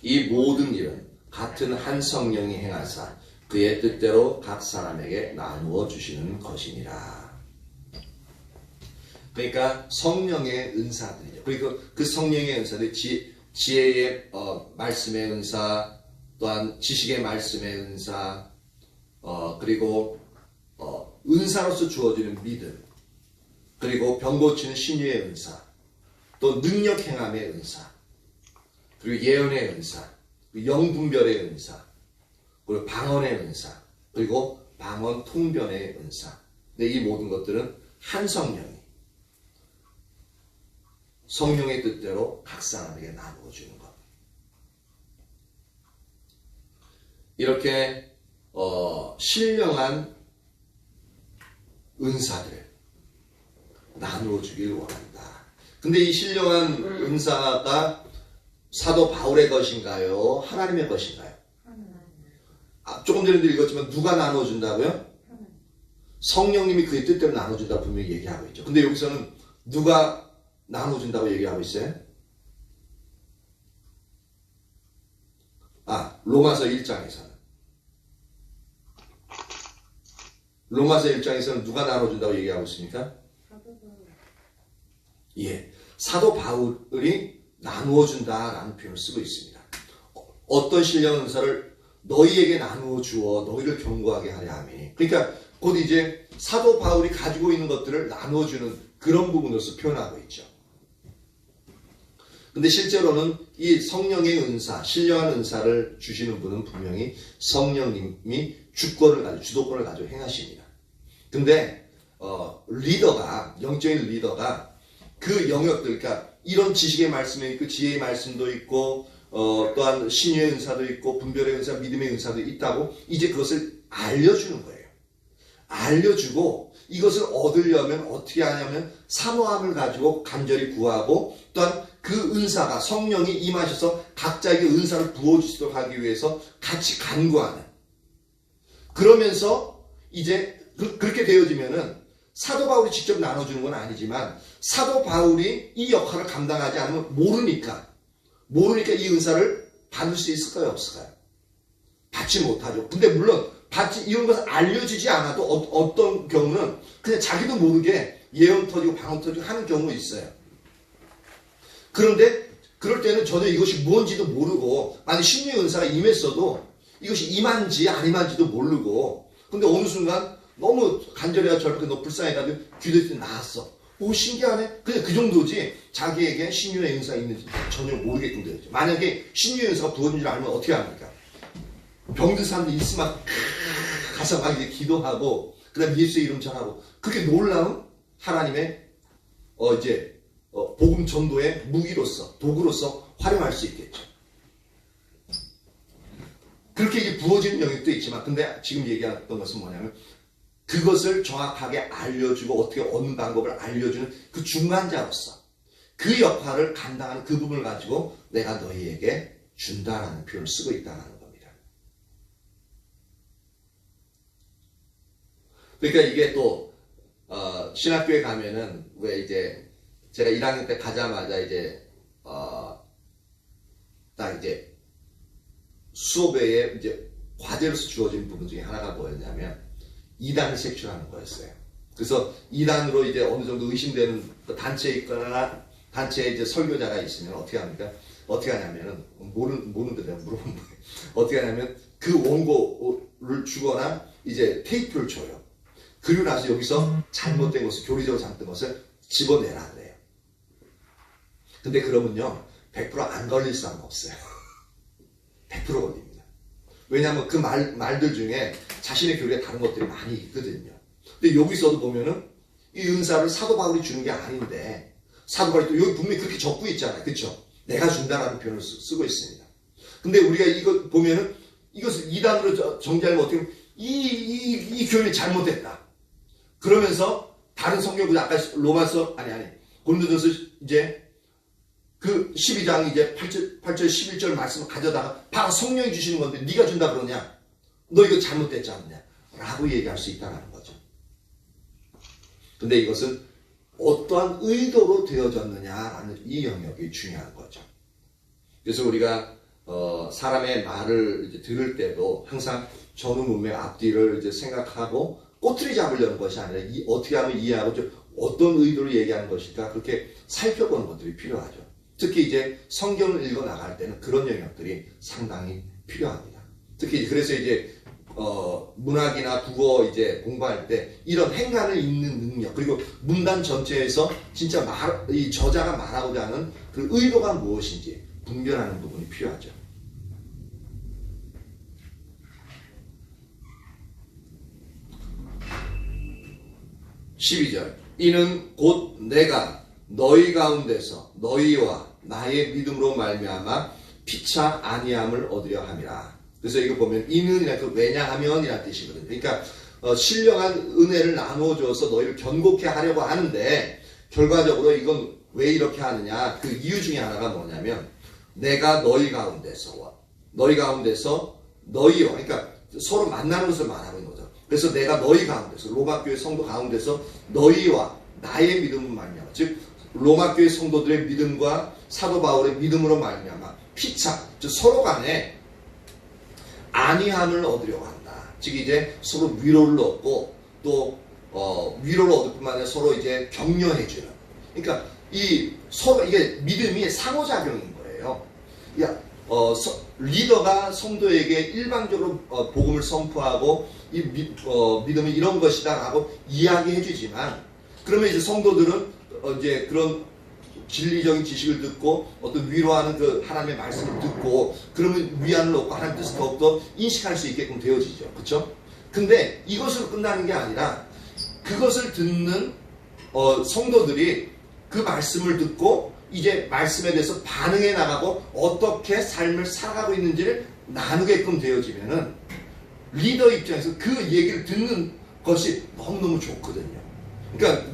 이 모든 일은 같은 한 성령이 행하사 그의 뜻대로 각 사람에게 나누어 주시는 것이니라. 그러니까 성령의 은사들이죠. 그리고 그 성령의 은사들, 지혜의 말씀의 은사, 또한 지식의 말씀의 은사, 그리고 은사로서 주어지는 믿음, 그리고 병 고치는 신유의 은사, 또 능력 행함의 은사, 그리고 예언의 은사, 영분별의 은사, 그리고 방언의 은사, 그리고 방언 통변의 은사. 근데 이 모든 것들은 한 성령의 뜻대로 각 사람에게 나누어 주는 것. 이렇게 신령한 은사들을 나누어 주길 원한다. 근데 이 신령한 은사가 사도 바울의 것인가요? 하나님의 것인가요? 조금 전에도 읽었지만 누가 나눠준다고요? 성령님이 그의 뜻대로 나눠준다고 분명히 얘기하고 있죠. 근데 여기서는 누가 나눠준다고 얘기하고 있어요? 로마서 1장에서는. 로마서 1장에서는 누가 나눠준다고 얘기하고 있습니까? 예, 사도 바울이 나누어준다라는 표현을 쓰고 있습니다. 어떤 신령 은사를 너희에게 나누어 주어 너희를 견고하게 하려 함이니. 그러니까 곧 이제 사도 바울이 가지고 있는 것들을 나누어 주는 그런 부분으로서 표현하고 있죠. 근데 실제로는 이 성령의 은사, 신령한 은사를 주시는 분은 분명히 성령님이 주도권을 가지고 행하십니다. 근데 리더가, 영적인 리더가 그 영역들, 그러니까 이런 지식의 말씀이 있고 지혜의 말씀도 있고 또한 신유의 은사도 있고 분별의 은사, 믿음의 은사도 있다고 이제 그것을 알려주는 거예요. 알려주고 이것을 얻으려면 어떻게 하냐면 사모함을 가지고 간절히 구하고, 또한 그 은사가 성령이 임하셔서 각자에게 은사를 부어주시도록 하기 위해서 같이 간구하는, 그러면서 이제 그렇게 되어지면은 사도 바울이 직접 나눠주는 건 아니지만 사도 바울이 이 역할을 감당하지 않으면 모르니까 이 은사를 받을 수 있을까요? 없을까요? 받지 못하죠. 근데 물론 이런 것을 알려주지 않아도 어떤 경우는 그냥 자기도 모르게 예언 터지고 방언 터지고 하는 경우가 있어요. 그런데 그럴 때는 전혀 이것이 무엇인지도 모르고, 만약 신유의 은사가 임했어도 이것이 임한지 안 임한지도 모르고, 근데 어느 순간 너무 간절해가 저렇게 너 불쌍해가지고 기도했을 때 나았어. 오, 신기하네. 그냥 그 정도지 자기에게 신유의 은사가 있는지 전혀 모르게끔 되죠. 만약에 신유의 은사가 부어진 줄 알면 어떻게 합니까? 병든 사람들이 있으면 가서 막 이제 기도하고, 그 다음에 예수의 이름 전하고, 그렇게 놀라운 하나님의 복음 전도의 무기로서, 도구로서 활용할 수 있겠죠. 그렇게 이제 부어지는 영역도 있지만, 근데 지금 얘기했던 것은 뭐냐면 그것을 정확하게 알려주고 어떻게 얻는 방법을 알려주는 그 중간자로서 그 역할을 감당하는 그 부분을 가지고 내가 너희에게 준다라는 표현을 쓰고 있다는 겁니다. 그러니까 이게 또 신학교에 가면은 왜 이제 제가 1학년 때 가자마자 이제 딱 이제 수업에 이제 과제로서 주어진 부분 중에 하나가 뭐였냐면 2단을 색출하는 거였어요. 그래서 2단으로 이제 어느 정도 의심되는 단체에 있거나 단체에 이제 설교자가 있으면 어떻게 합니까? 어떻게 하냐면은 모르는데 내가 물어본 거예요. 어떻게 하냐면 그 원고를 주거나 이제 테이프를 줘요. 그리고 나서 여기서 잘못된 것을, 교리적으로 잘못된 것을 집어내라 그래요. 근데 그러면요 100% 안 걸릴 사람 없어요. 100% 걸립니다. 왜냐하면 그 말들 중에 자신의 교리에 다른 것들이 많이 있거든요. 근데 여기서도 보면은 이 은사를 사도 바울이 주는 게 아닌데 사도 바울이 또 여기 분명히 그렇게 적고 있잖아요. 그렇죠? 내가 준다라는 표현을 쓰고 있습니다. 근데 우리가 이거 보면은 이것을 이단으로 정리하면 어떻게 보면 이 교훈이 잘못됐다. 그러면서 다른 성경보다 아까 로마서 고린도전서 이제 그 12장 이제 8절 11절 말씀을 가져다가 바로 성령이 주시는 건데 네가 준다 그러냐? 너 이거 잘못됐지 않느냐? 라고 얘기할 수 있다는 거죠. 근데 이것은 어떠한 의도로 되어졌느냐라는 이 영역이 중요한 거죠. 그래서 우리가 사람의 말을 이제 들을 때도 항상 전후 문맥 앞뒤를 이제 생각하고 꼬투리 잡으려는 것이 아니라 어떻게 하면 이해하고 좀 어떤 의도로 얘기하는 것일까 그렇게 살펴보는 것들이 필요하죠. 특히 이제 성경을 읽어 나갈 때는 그런 영역들이 상당히 필요합니다. 특히 그래서 이제 문학이나 국어 이제 공부할 때 이런 행간을 읽는 능력 그리고 문단 전체에서 진짜 이 저자가 말하고자 하는 그 의도가 무엇인지 분별하는 부분이 필요하죠. 12절 이는 곧 내가 너희 가운데서 너희와 나의 믿음으로 말미암아 피차 아니함을 얻으려 함이라. 그래서 이거 보면 이는이라 그 왜냐하면이라는 뜻이거든요. 그러니까 신령한 은혜를 나누어줘서 너희를 견고케 하려고 하는데 결과적으로 이건 왜 이렇게 하느냐 그 이유 중에 하나가 뭐냐면 내가 너희 가운데서 너희와 그러니까 서로 만나는 것을 말하고 있는 거죠. 그래서 내가 너희 가운데서 로마교회 성도 가운데서 너희와 나의 믿음을 말미암아 즉 로마교회 성도들의 믿음과 사도 바울의 믿음으로 말미암아 피차 즉 서로 간에 안위함을 얻으려고 한다. 즉 이제 서로 위로를 얻고 또 위로를 얻을 뿐만 아니라 서로 이제 격려해주는. 그러니까 이 서로 이게 믿음이 상호작용인 거예요. 리더가 성도에게 일방적으로 복음을 선포하고 이 믿음이 이런 것이다라고 이야기해주지만 그러면 이제 성도들은 이제 그런 진리적인 지식을 듣고 어떤 위로하는 그 하나님의 말씀을 듣고 그러면 위안을 얻고 하나님 뜻을 더욱더 인식할 수 있게끔 되어지죠. 그렇죠? 근데 이것으로 끝나는 게 아니라 그것을 듣는 성도들이 그 말씀을 듣고 이제 말씀에 대해서 반응해 나가고 어떻게 삶을 살아가고 있는지를 나누게끔 되어지면은 리더 입장에서 그 얘기를 듣는 것이 너무너무 좋거든요. 그러니까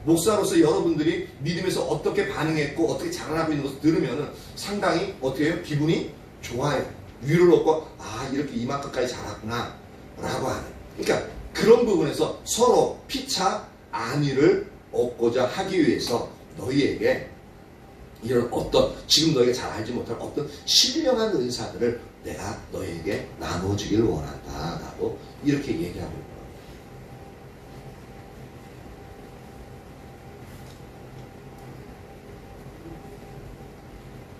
목사로서 여러분들이 믿음에서 어떻게 반응했고 어떻게 자라나고 있는 것을 들으면은 상당히 어떻게 해요? 기분이 좋아요. 위로를 얻고 이렇게 이만큼까지 자랐구나 라고 하는. 그러니까 그런 부분에서 서로 피차 안위를 얻고자 하기 위해서 너희에게 이런 어떤 지금 너희가 잘 알지 못할 어떤 신령한 은사들을 내가 너희에게 나눠주길 원한다 라고 이렇게 얘기하고 있는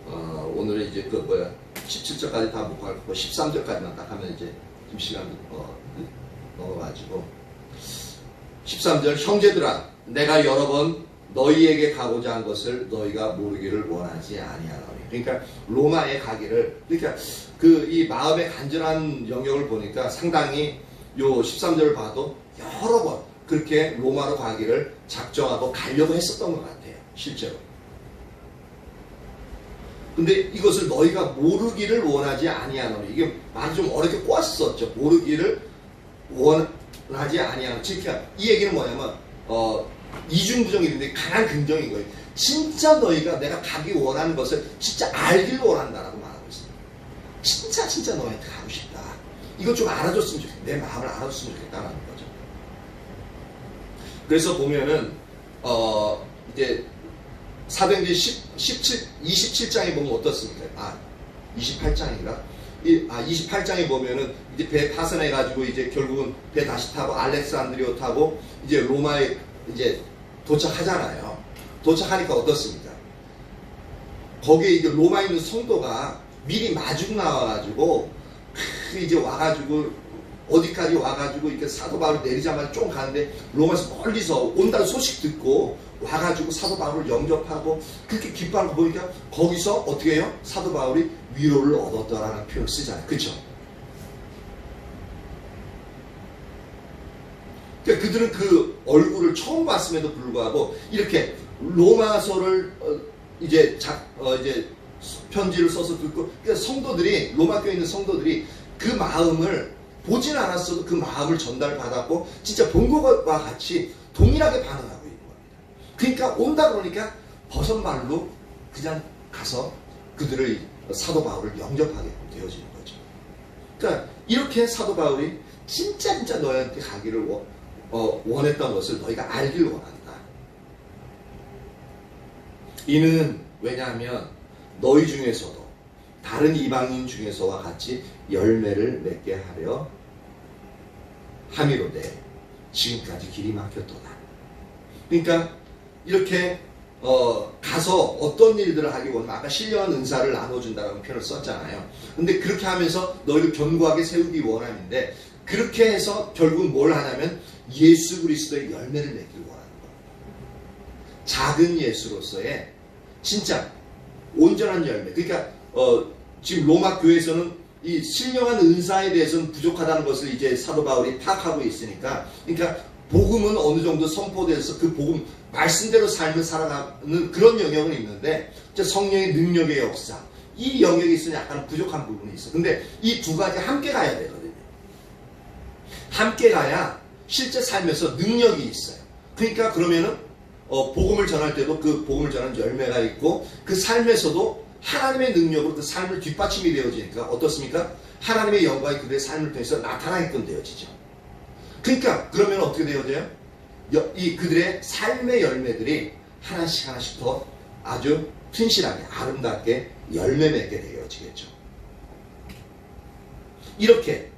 거예요. 오늘은 이제 17절까지 다 못 가고 13절까지만 딱 하면 이제 좀 시간이 넘어가지고 13절 형제들아 내가 여러 번 너희에게 가고자 한 것을 너희가 모르기를 원하지 아니하노니. 그러니까 로마에 가기를 그러니까 이 마음의 간절한 영역을 보니까 상당히 요 13절을 봐도 여러 번 그렇게 로마로 가기를 작정하고 가려고 했었던 것 같아요. 실제로. 근데 이것을 너희가 모르기를 원하지 아니하노니. 이게 말이 좀 어렵게 꼬았었죠. 모르기를 원하지 아니하노니. 그러니까 이 얘기는 뭐냐면 이중부정인데 강한 긍정인 거예요. 진짜 너희가 내가 가기 원하는 것을 진짜 알길 원한다라고 말하고 있습니다. 진짜 너희한테 가고 싶다. 이거 좀 알아줬으면 좋겠다. 내 마음을 알아줬으면 좋겠다라는 거죠. 그래서 보면은 이제 사도행전 27장에 보면 어떻습니까? 28장인가? 28장에 보면은 이제 배 파선해가지고 이제 결국은 배 다시 타고 알렉산드리아 타고 이제 로마에 이제 도착하잖아요. 도착하니까 어떻습니까? 거기에 이제 로마에 있는 성도가 미리 마중 나와가지고 이제 와가지고 어디까지 와가지고 이렇게 사도 바울을 내리자마자 좀 가는데 로마에서 멀리서 온다는 소식 듣고 와가지고 사도 바울을 영접하고 그렇게 기뻐하는 거 보니까 거기서 어떻게 해요? 사도 바울이 위로를 얻었다라는 표현을 쓰잖아요. 그렇죠? 그러니까 그들은 그 얼굴을 처음 봤음에도 불구하고 이렇게 로마서를 이제 편지를 써서 듣고, 그러니까 성도들이, 로마 교회에 있는 성도들이 그 마음을 보진 않았어도 그 마음을 전달받았고 진짜 본 것과 같이 동일하게 반응하고 있는 겁니다. 그러니까 온다 그러니까 버선발로 그냥 가서 그들의 사도 바울을 영접하게 되어지는 거죠. 그러니까 이렇게 사도 바울이 진짜 너희한테 가기를 원했던 것을 너희가 알길 원한다. 이는 왜냐하면 너희 중에서도 다른 이방인 중에서와 같이 열매를 맺게 하려 함이로되 지금까지 길이 막혔도다. 그러니까 이렇게 가서 어떤 일들을 하기 원하면 아까 신령한 은사를 나눠준다라는 표현을 썼잖아요. 근데 그렇게 하면서 너희를 견고하게 세우기 원함인데 그렇게 해서 결국 뭘 하냐면 예수 그리스도의 열매를 맺길 원하는 거예요. 작은 예수로서의 진짜 온전한 열매. 그러니까 지금 로마 교회에서는 이 신령한 은사에 대해서는 부족하다는 것을 이제 사도 바울이 파악하고 있으니까, 그러니까 복음은 어느 정도 선포돼서 그 복음 말씀대로 삶을 살아가는 그런 영역은 있는데 성령의 능력의 역사 이 영역에 있으니 약간 부족한 부분이 있어. 근데 이 두 가지 함께 가야 되거든요. 함께 가야 실제 삶에서 능력이 있어요. 그러니까 그러면은 복음을 전할 때도 그 복음을 전하는 열매가 있고 그 삶에서도 하나님의 능력으로 그 삶을 뒷받침이 되어지니까 어떻습니까? 하나님의 영광이 그들의 삶을 통해서 나타나게끔 되어지죠. 그러니까 그러면 어떻게 되어져요? 이 그들의 삶의 열매들이 하나씩 더 아주 튼실하게 아름답게 열매 맺게 되어지겠죠. 이렇게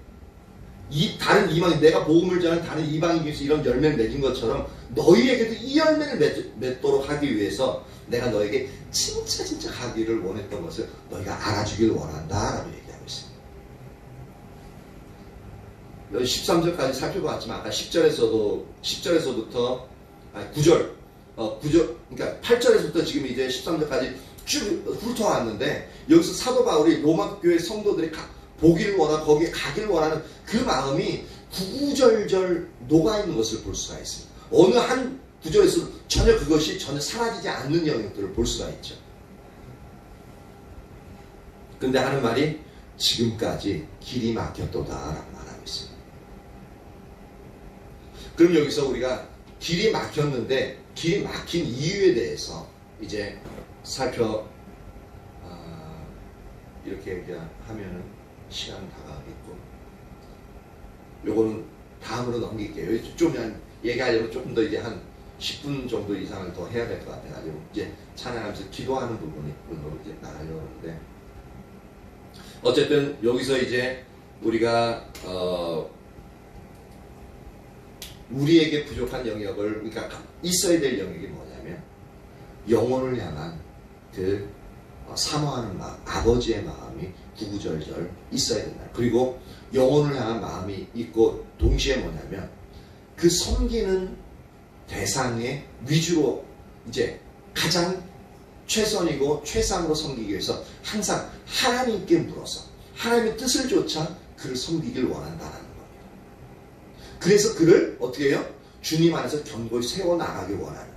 이 다른 이방인, 내가 복음을 전하는 다른 이방인 중에서 이런 열매를 맺은 것처럼 너희에게도 이 열매를 맺도록 하기 위해서 내가 너에게 진짜 가기를 원했던 것을 너희가 알아주길 원한다 라고 얘기하고 있습니다. 13절까지 살펴봤지만 아까 10절에서부터 9절 그러니까 8절에서부터 지금 이제 13절까지 쭉 훑어왔는데 여기서 사도 바울이 로마 교회 성도들이 보기를 원하고 거기에 가기를 원하는 그 마음이 구구절절 녹아있는 것을 볼 수가 있습니다. 어느 한 구절에서 전혀 그것이 전혀 사라지지 않는 영역들을 볼 수가 있죠. 근데 하는 말이 지금까지 길이 막혔도다 라고 말하고 있습니다. 그럼 여기서 우리가 길이 막혔는데 길이 막힌 이유에 대해서 이제 이렇게 하면은 시간은 다가가겠고 요거는 다음으로 넘길게요. 좀 얘기하려면 조금 더 이제 한 10분 정도 이상을 더 해야 될 것 같아가지고 이제 찬양하면서 기도하는 부분으로 이제 나가려고 하는데 어쨌든 여기서 이제 우리가 우리에게 부족한 영역을 그러니까 있어야 될 영역이 뭐냐면 영혼을 향한 그 사모하는 마음, 아버지의 마음이 구구절절 있어야 된다. 그리고 영혼을 향한 마음이 있고 동시에 뭐냐면 그 섬기는 대상의 위주로 이제 가장 최선이고 최상으로 섬기기 위해서 항상 하나님께 물어서 하나님의 뜻을 조차 그를 섬기길 원한다는 겁니다. 그래서 그를 어떻게 해요? 주님 안에서 견고히 세워나가길 원하는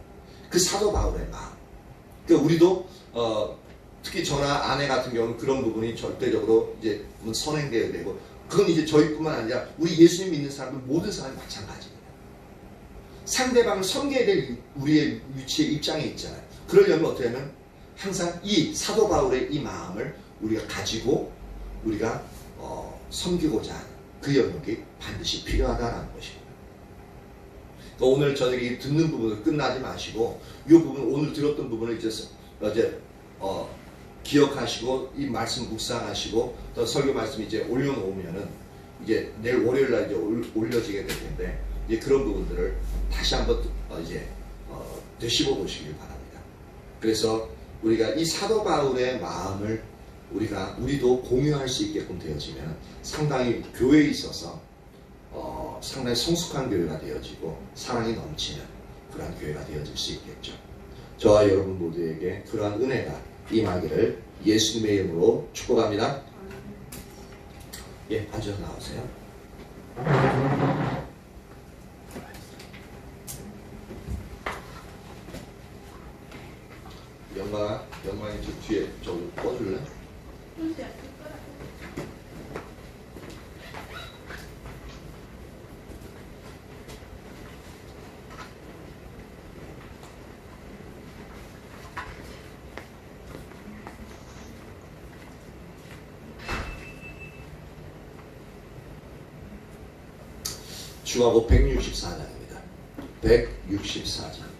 그 사도 바울의 마음. 그러니까 우리도 특히 저나 아내 같은 경우는 그런 부분이 절대적으로 이제 선행되어야 되고 그건 이제 저희뿐만 아니라 우리 예수님 믿는 사람들 모든 사람이 마찬가지입니다. 상대방을 섬겨야 될 우리의 위치에 입장에 있잖아요. 그러려면 어떻게 하면 항상 이 사도 바울의 이 마음을 우리가 가지고 우리가 섬기고자 하는 그 영역이 반드시 필요하다는 것입니다. 그러니까 오늘 저녁에 듣는 부분을 끝나지 마시고 이 부분 오늘 들었던 부분을 이제 기억하시고 이 말씀 묵상하시고 또 설교 말씀 이제 올려놓으면은 이제 내일 월요일 날 이제 올려지게 될 텐데 이제 그런 부분들을 다시 한번 되씹어 보시길 바랍니다. 그래서 우리가 이 사도 바울의 마음을 우리도 공유할 수 있게끔 되어지면 상당히 교회에 있어서 상당히 성숙한 교회가 되어지고 사랑이 넘치는 그러한 교회가 되어질 수 있겠죠. 저와 여러분 모두에게 그러한 은혜가 임하기를 예수님의 이름으로 축복합니다. 예, 앉아서 나오세요. 추가곡 164장입니다. 164장.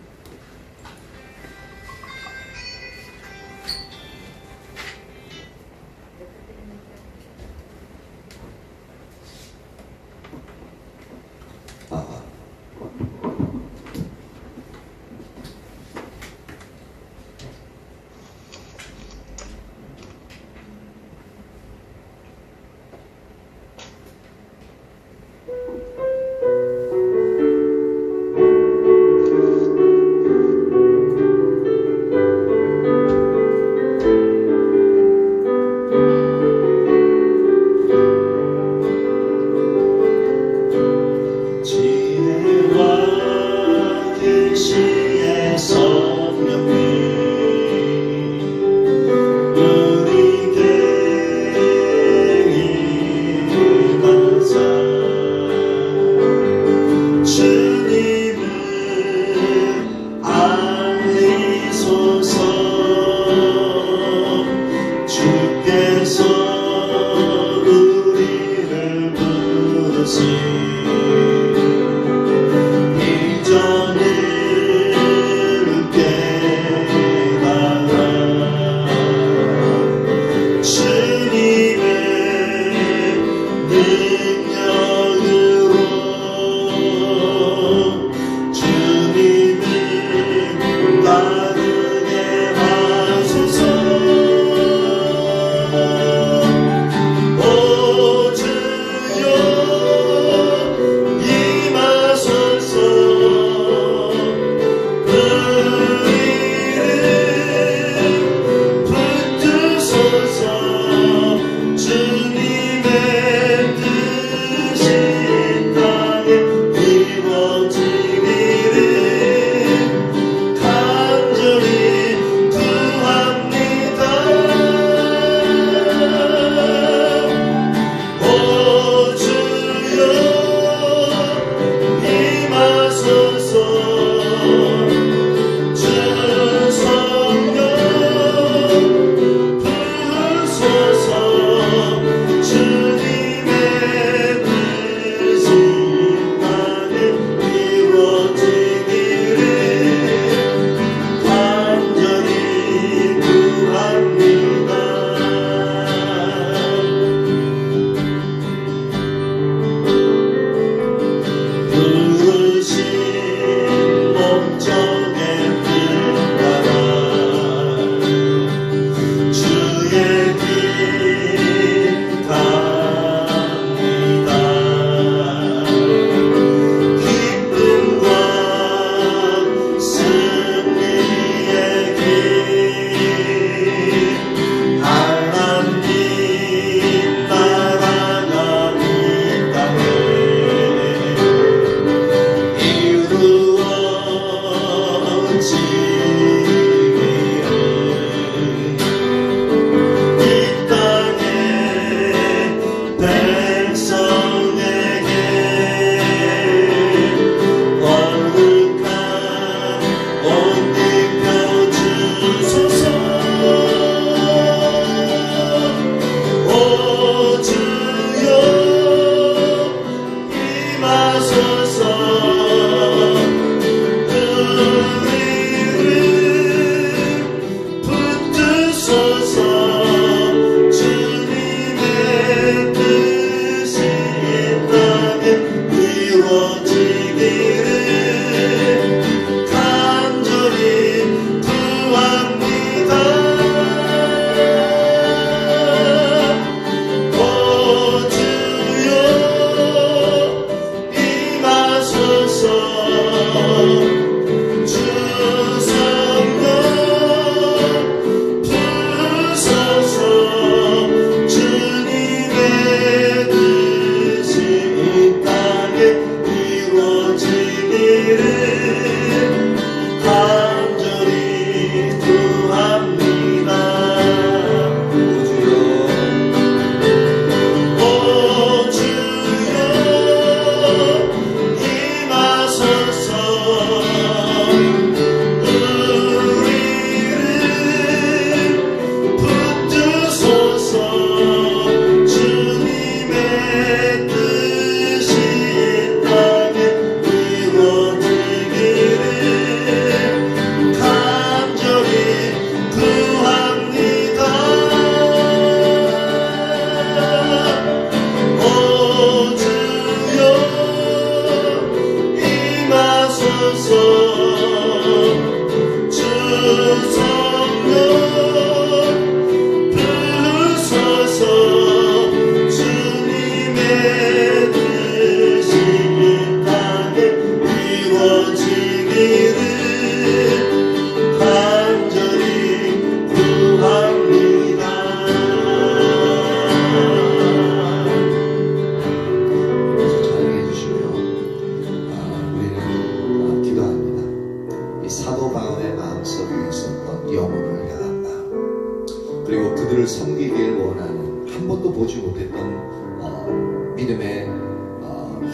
믿음의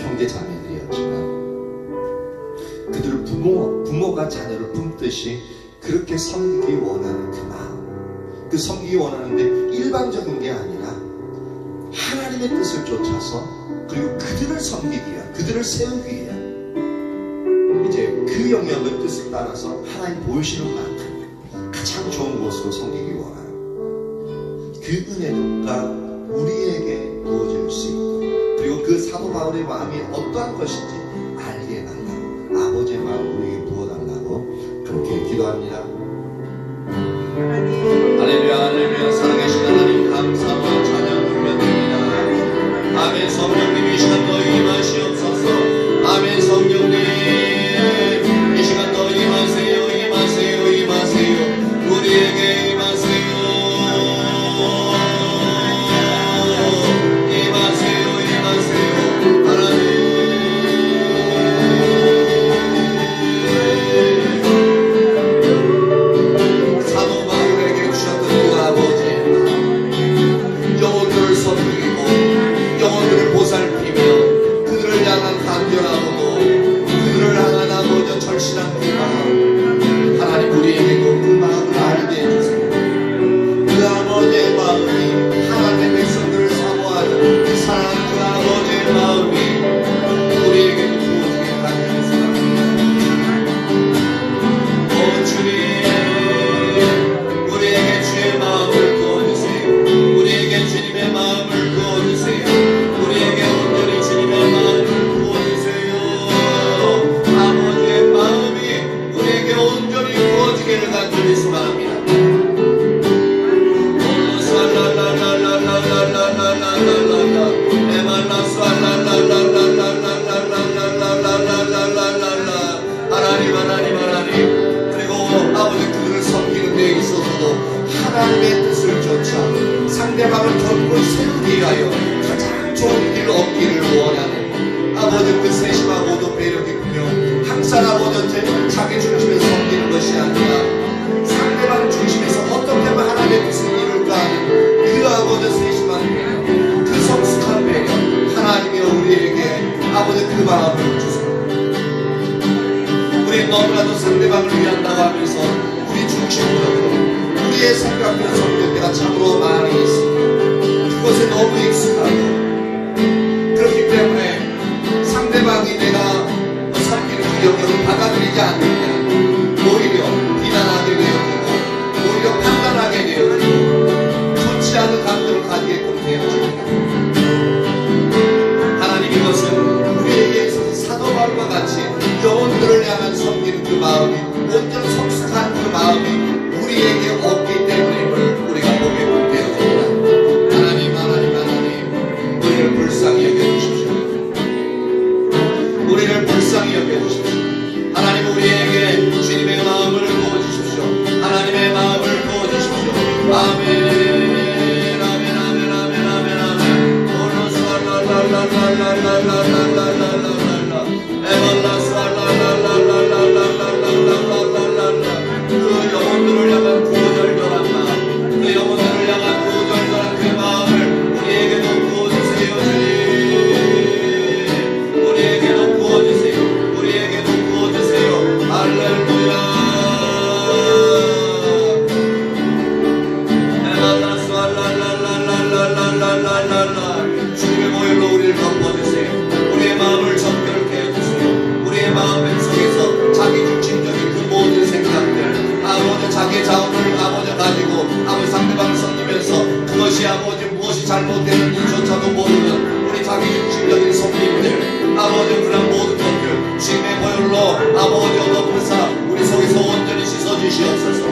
형제 자매들이었지만 그들 부모가 자녀를 품듯이 그렇게 섬기기 원하는 그 마음, 그 섬기기 원하는데 일반적인 게 아니라 하나님의 뜻을 쫓아서 그리고 그들을 섬기기 위한, 그들을 세우기 위한 이제 그 영역의 뜻을 따라서 하나님 보이시는 만큼 가장 좋은 곳으로 섬기기 원하는 그 은혜가 우리에게 부어질 수 있도록, 그리고 그 사도 바울의 마음이 어떠한 것인지 알게 해달라고, 아버지의 마음 우리에게 부어달라고 그렇게 기도합니다. 할렐루야, 할렐루야. 살아계신 하나님 감사와 찬양 올려드립니다. 아멘. 성령님 이 시간 너희 임하시옵소서. 아멘. 성령님 이 시간 너희 임하세요, 임하세요, 임하세요. 우리에게 임하세요. 하나님의 뜻을 쫓아 상대방을 견고히 세우기 위하여 가장 좋은 길을 얻기를 원하는 아버지 그 세심하고도 배려 깊으며 항상 아버지한테 자기 중심에서 섬기는 것이 아니라 상대방 중심에서 어떻게 하면 하나님의 뜻을 이룰까 하는 그 아버지 세심한 배려, 그 성숙한 배려, 하나님이여 우리에게 아버지 그 마음을 주세요. 우리 너무나도 상대방을 위한다고 하면서 우리 중심으로 우리의 생각과 성격 때가 참으로 많이 있습니다. 그것에 너무 익숙하고, 그렇기 때문에 상대방이 내가 섬기는 그 영역을 받아들이지 않으면 오히려 비난하게 되어지고 오히려 판단하게 되어지고 좋지 않은 감정을 가지게끔 되어집니다. 하나님 이것은 우리에게 있어서 사도 바울과 같이 영혼들을 향한 섬기는 그 마음이, 온전 성숙한 그 마음이 우리에게 없기 때문에 우리가 보게 되어집니다. 하나님, 우리를 불쌍히 여겨주십시오. 우리를 불쌍히 여겨주십시오. 하나님, 우리에게 주님의 마음을 부어주십시오. 하나님의 마음을 부어주십시오. 아멘, 아멘, 아멘, 아멘, 아멘, 아멘. 그 영혼들을 향한 구절절한 마음, 그 영혼들을 향한 구절절한 그 마음을 우리에게도 부어주세요. 주님, 우리에게도 부어주세요. 우리에게도 부어주세요. 할렐루야. 주님의 보혈로 우리를 덮어주세요. 우리의 마음을 정결케 해주세요. 우리의 마음 속에서 자기 중심적인 그 모든 생각들, 아버지 자기 자원을 아버지 가지고 아버지 상대방을 섬기면서 그것이 아버지 무엇이 잘못되는지조차도 모르는 우리 자기 중심적인 섬김들, 아버지 그런 모든 것들 주님의 보혈로 아버지 덮으사 우리 속에서 온전히 씻어주시옵소서.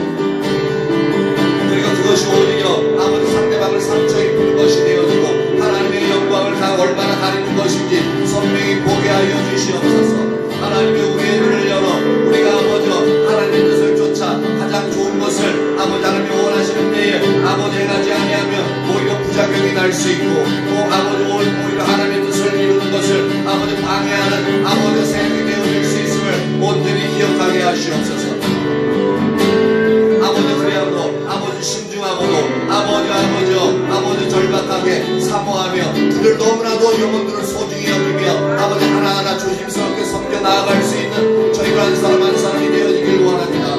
그리고 그것이 오히려 아버지 상대방을 상처 입히는 것이 되어지고 하나님의 영광을 다 얼마나 가리는 것인지 선명히 보게 하여 주시옵소서. 하나님의 우리의 눈을 열어 우리가 아버지 하나님의 뜻을 쫓아 가장 좋은 것을 아버지 하나님이 원하시는 때에 아버지 행하지 아니하면 오히려 부작용이 날 수 있고 또 아버지 오히려 하나님의 뜻을 이루는 것을 아버지 방해하는 아버지 생각이 되어질 수 있음을 온전히 기억하게 하시옵소서. 아버지 그래야도 아버지 신중하고도 아버지 절박하게 사모하며 그들 너무나도 영혼들을 소중히 여기며 아버지 하나하나 조심스럽게 섬겨 나아갈 수 있는 저희가 한 사람 한 사람이 되어지길 원합니다.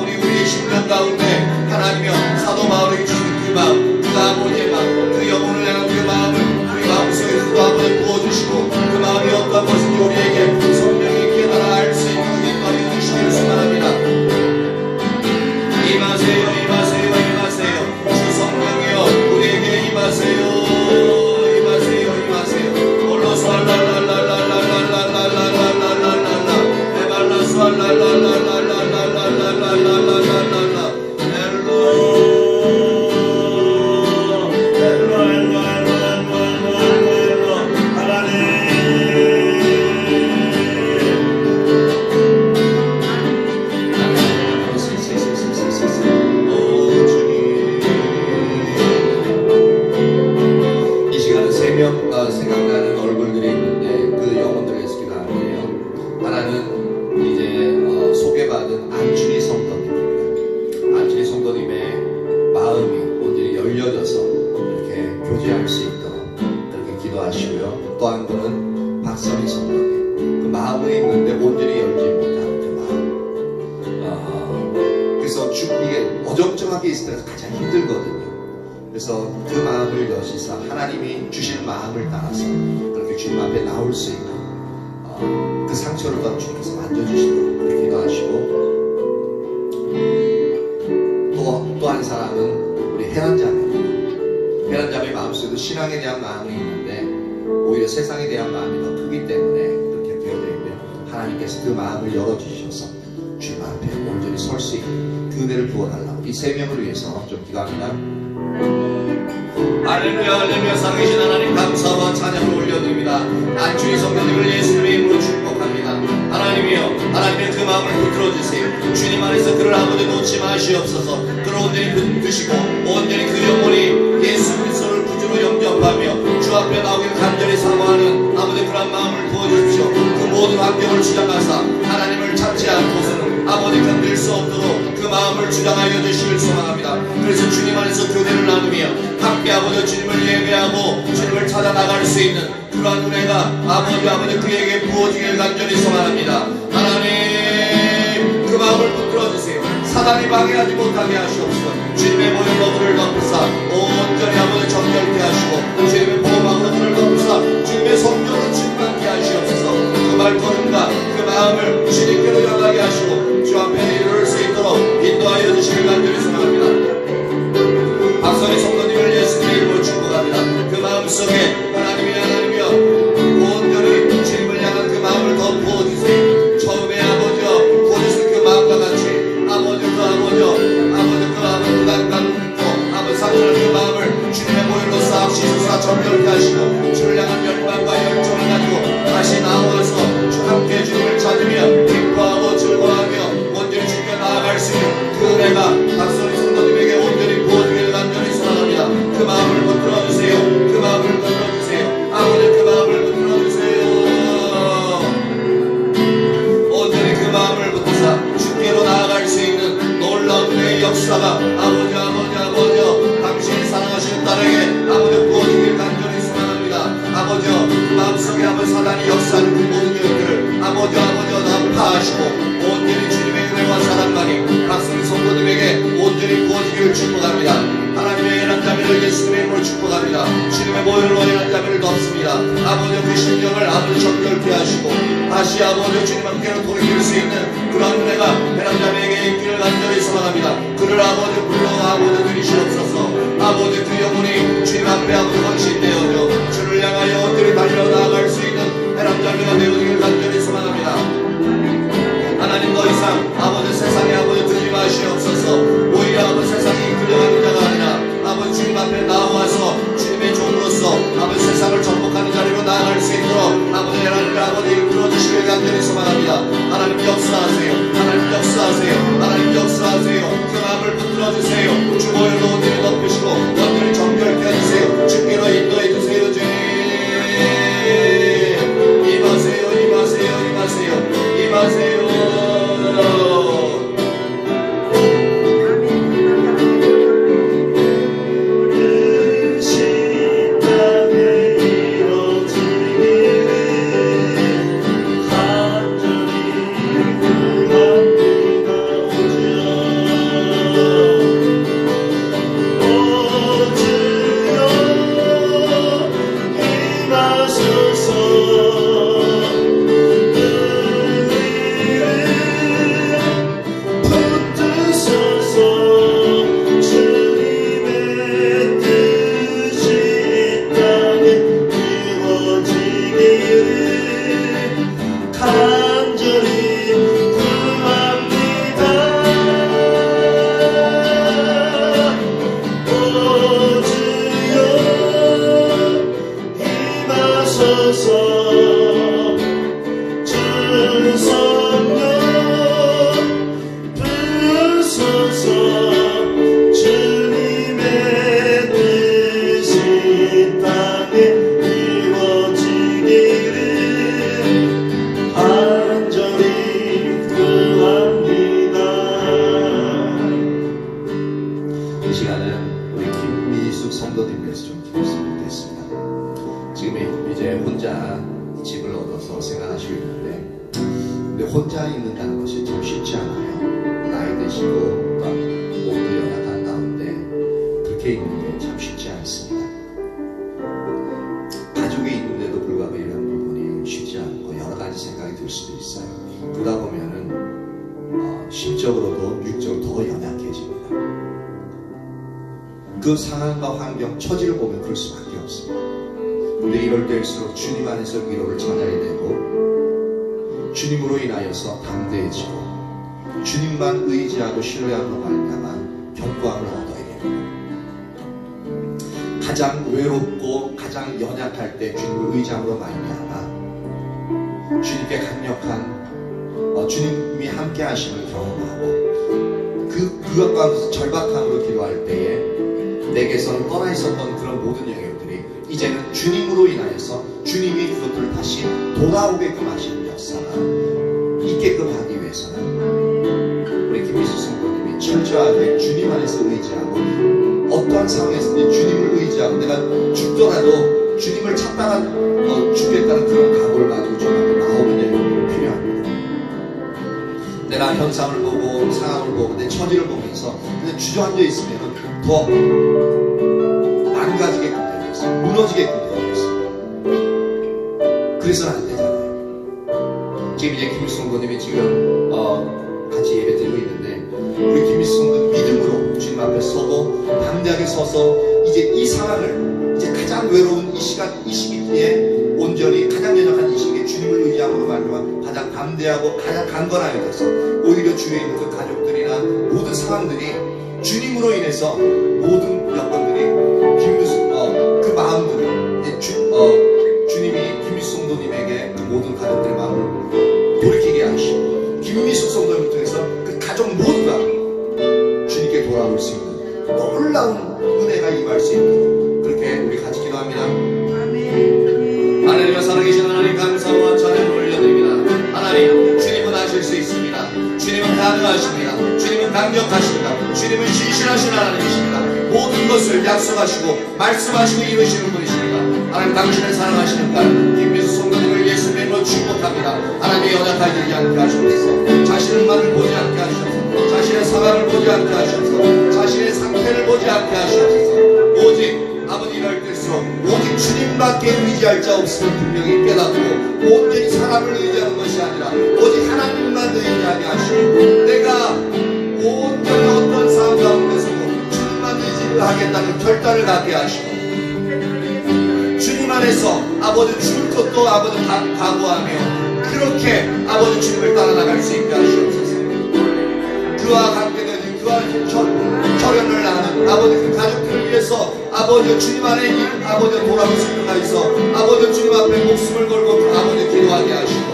우리의 심령 가운데 하나님이여 사도 바울에게 주신 그 마음, 그 아버지의 마음, 그 영혼을 향한 그 마음을 우리 마음속에서도 한번 부어주시고 그 마음이 어떤 것인지 우리에게 성령이 깨달아 알 수 있는 인도하여 주시기를 소망합니다. 임하세요, 임하세요, 임하세요. 주 성령이여 우리에게 임하세요, 임하세요, 임하세요. 올로서 알랄랄랄랄랄랄랄랄랄랄랄랄랄랄라 에발라서 알랄랄랄랄랄랄랄랄랄랄랄랄라 생각나는 얼굴들이 있는데 그 영혼들을 위해서 기도하는데요. 하나는 이제 소개받은 안춘희 성도님입니다. 안춘희 성도님의 마음이 온전히 열려져서 이렇게 교제할 수 있도록 그렇게 기도하시고요. 또 한 분은 박선희 성도님, 그 마음에 있는데 온전히 열지 못하는 그 마음. 그래서 이게 어정쩡하게 있을 때가 가장 힘들거든요. 그래서 그 마음을 여시사 하나님이 주신 마음을 따라서 그렇게 주님 앞에 나올 수 있는 그 상처를 또한 주님께서 만져주시도록 그렇게 기도하시고 또 한 사람은 우리 혜란자매입니다. 혜란자매 마음속에도 신앙에 대한 마음이 있는데 오히려 세상에 대한 마음이 더 크기 때문에 그렇게 되어있는데 하나님께서 그 마음을 열어주셔서 주님 앞에 온전히 설 수 있는 그 은혜를 부어달라고 이 세 명을 위해서 좀 기도합니다. 할렐루야, 할렐루야. 살아계신 하나님 감사와 찬양을 올려드립니다. 안주의 성도님을 예수님의 이름으로 축복합니다. 하나님이여, 하나님의 그 마음을 붙들어주세요. 주님 안에서 그를 아버지 놓지 마시옵소서. 그를 온전히 붙드시고 온전히 그 영혼이 예수 그리스도를 구주로 영접하며 주 앞에 나오기를 간절히 사모하는 아버지 그런 마음을 부어주십시오. 그 모든 환경을 주장하사 하나님을 찾지 않고서는 아버지 견딜 수 없도록 그 마음을 주장하여 주시길 소망합니다. 그래서 주님 안에서 교대를 나누며 함께 아버지 주님을 예배하고 주님을 찾아 나갈 수 있는 그러한 은혜가 아버지 그에게 부어지길 간절히 소망합니다. 하나님 그 마음을 붙들어주세요. 사단이 방해하지 못하게 하시옵소서. 주님의 모든 것들을 덮으사 온전히 아버지 정결케 하시고 주님의 보호막으로 그를 덮으사 주님의 성령을 충만케 하시옵소서. 그 말걸음과 그 마음을 주님께로 향하게 하시고 주 앞에 이룰 수 있도록 인도하여 주시길 간절히 소망합니다. 박선희 성도님을 예수님의 이름으로 축복합니다. 그 마음속에 하나님이여 온전히 주님을 향한 그 마음을 더 부어주세요. 처음에 아버지여 부어주신 그 마음과 같이 아버지 아버지 상처를 그 마음을 주님의 보혈로 싹 씻으사 정결케 하시고 주를 향한 열망과 열정을 가지고 다시 나와서 주 함께 주님을 찾으며 기뻐하고 즐거워하며 온전히 주님께 나아갈 수 있는 그 은혜가 박선희 성도님에게 온전히 부어주길 간절히 소망합니다. 그 마음을 붙들어주세요. 그 마음을 붙들어주세요. 아버지 그 마음을 붙들어주세요. 온전히 그 마음을 붙드사 주께로 나아갈 수 있는 놀라운 은혜의 역사가 아버지 당신이 사랑하시는 딸에게 아버지 부어주길 간절히 소망합니다. 아버지여 마음속에 아버지 사단이 역사하는 그 모든 일들을 아버지여 난파하시고 온전히 주님의 은혜와 사랑만이 박선희 성도님에게 온전히 부어지기를 축복합니다. 하나님의 연한 자매를 예수님의 이름으로 축복합니다. 주님의 보혈로 연한 자매를 덮습니다. 아버지 그 심령을 아버지 정결케 하시고 다시 아버지 주님 함께로 돌이킬 수 있는 그런 은혜가 연한 자매에게 있기를 간절히 소망합니다. 그를 아버지 불러 아버지 드리시옵소서. 아버지 그 영혼이 주님 앞에 아버지 헌신되어져 주를 향하여 온전히 달려나갈 수 있는 연한 자매가 되어지기를 간절히 소망합니다. 하나님 더 이상 아버지 세상에 아버지 두지 마시옵소서. 오히려 아버지 세상이 이끌려가는 자가 아니라 아버지 주님 앞에 나와서 주님의 종으로서 아버지 세상을 정복하는 자리로 나아갈 수 있도록 아버지 하나님 아버지 이끌어주시길 간절히 소망합니다. 하나님 역사하세요. 하나님 역사하세요. 하나님 역사하세요. 그 마음을 붙들어주세요. 주 보혈로 온전히 덮으시고 온전히 정결케 해주세요. 주께로 인도해 부으소서 주 성령 부으소서 주님의 뜻이 땅에 이루어지기를 간절히 구합니다. 이 시간은 우리 김미숙 성도님 위해서 좀 기도했으면 좋겠습니다. 지금 이제 혼자 집을 얻어서 생활하시고 있는데, 근데 혼자 있는다는 것이 참 쉽지 않아요. 나이 드시고 또 몸도 연약한 가운데 그렇게 있는 게 참 쉽지 않습니다. 가족이 있는데도 불구하고 이런 부분이 쉽지 않고 여러 가지 생각이 들 수도 있어요. 그러다 보면은 심적으로도 육적으로 더 연약해집니다. 그 상황과 환경, 처지를 보면 그럴 수밖에 없습니다. 근데 이럴 때일수록 주님 안에서 위로를 전해야 되고, 주님으로 인하여서 담대해지고, 주님만 의지하고 신뢰함으로 말미암아 경고함을 얻어야 됩니다. 가장 외롭고 가장 연약할 때 주님을 의지함으로 말미암아 주님께 강력한 주님이 함께 하심을 경험하고, 그것 가운데서 절박함으로 기도할 때에 내게서는 떠나 있었던 그런 모든 영역들이 이제는 주님으로 인하여서 주님이 그것들을 다시 돌아오게끔 하시는 역사가 있게끔 하기 위해서는 우리 김미숙 성도님이 철저하게 주님 안에서 의지하고, 어떠한 상황에서든지 주님을 의지하고, 내가 죽더라도 주님을 찾다가 죽겠다는 그런 각오를 가지고 좀 나오는 영역이 필요합니다. 내가 현상을 보고 상황을 보고 내 처지를 보면서 그냥 주저앉아 있으면 더 망가지게끔 되어 있어요. 무너지게끔 되어 있어요. 그래서는 안 되잖아요. 지금 이제 김미숙 성도님이 지금 같이 예배 드리고 있는데, 우리 김미숙 성도 믿음으로 주님 앞에 서고 담대하게 서서 이제 이 상황을, 이제 가장 외로운 이 시간, 이 시기에 온전히 가장 연약한 이 시기에 주님을 의지함으로 말미암아 가장 담대하고 가장 강건하게 돼서 오히려 주위에 있는 그 가족들이나 모든 상황들이 주님으로 인해서 모든 여건들이 그 마음들을 주님이 김미숙 성도님에게 그 모든 가족들의 마음을 돌이키게 하시고, 김미숙 성도님을 통해서 그 가족 모두가 주님께 돌아올 수 있는 놀라운 은혜가 임할 수 있도록 그렇게 우리 같이 기도합니다. 아멘. 하나님과 살아계신 하나님 감사와 찬양을 올려드립니다. 하나님, 주님은 하실 수 있습니다. 주님은 가능하십니다. 주님은 강력하십니다. 주님은 신실하신 하나님이십니다. 모든 것을 약속하시고 말씀하시고 이루시는 분이십니다. 하나님, 당신을 사랑하시는 딸 김미숙 성도님을 예수님으로 축복합니다. 하나님의 연약하게 되지 않게 하시옵소서. 자신만을 보지 않게 하시옵소서. 자신의 상황을 보지 않게 하시옵소서. 자신의 상태를 보지 않게 하시옵소서. 오직 아버지 이럴 때일수록 오직 주님밖에 의지할 자 없음을 분명히 깨닫고, 온전히 사람을 의지하는 것이 아니라 오직 하나님만 의지하게 하시고, 내가 온전히 어떤 상황 가운데서도 주님만 의지를 하겠다는 결단을 갖게 하시고, 주님 안에서 아버지 죽을 것도 아버지 각오하며 그렇게 아버지 주님을 따라 나갈 수 있게 하시옵소서. 그와 관계된 그와 결연을 나는 아버지 그 가족들을 위해서 아버지 주님 안에 아버지 돌아올 수 있는 가있어 아버지 주님 앞에 목숨을 걸고 아버지 기도하게 하시고,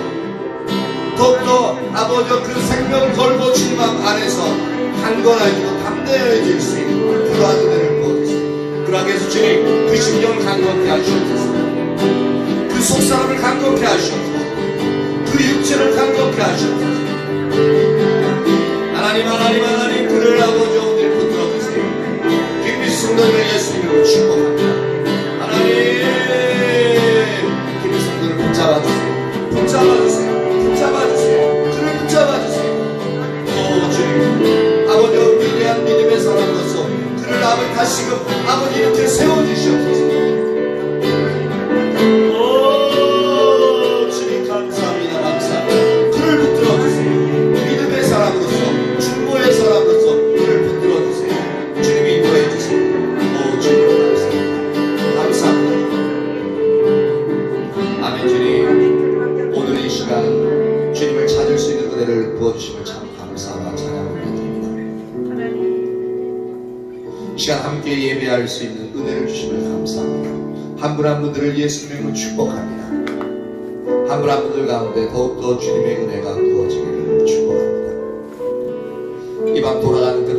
더욱더 아버지 그 생명을 걸고 주님 안에서 강건해지고 담대해질 수 있는 그러한 은혜를 부어주세요. 그러하게 해서 주님 그 심령을 강건케 하시옵소서. 그 속사람을 강건케 하시옵소서. 그 육체를 강건케 하시옵소서. 하나님 그를 아버지 오늘 붙들어주세요. 김미숙 성도님을 예수님으로 축복합니다. 하나님, 김미숙 성도님을 붙잡아주세요. 그를 붙잡아주세요. 오 주님, 아버지와 위대한 믿음의 사람으로서 그를 아버지 다시금 아버지 이렇게 세워주시옵소서. 오 주님 감사합니다. 그를 붙들어주세요. 믿음의 사람으로서, 중보의 사람으로서 그를 붙들어주세요. 주님이 인도해주세요. 오 주님 감사합니다. 아멘. 주님, 오늘 이 시간 주님을 찾을 수 있는 은혜를 부어주심을 참 감사와 찬양을 드립니다. 이 시간 함께 예배할 수 있는 은혜를 주심을 감사합니다. 한 분 한 분들을 예수 이름으로 축복합니다. 한 분 한 분들 가운데 더욱더 주님의 은혜가 부어지기를 축복합니다. 이 밤 돌아가는 그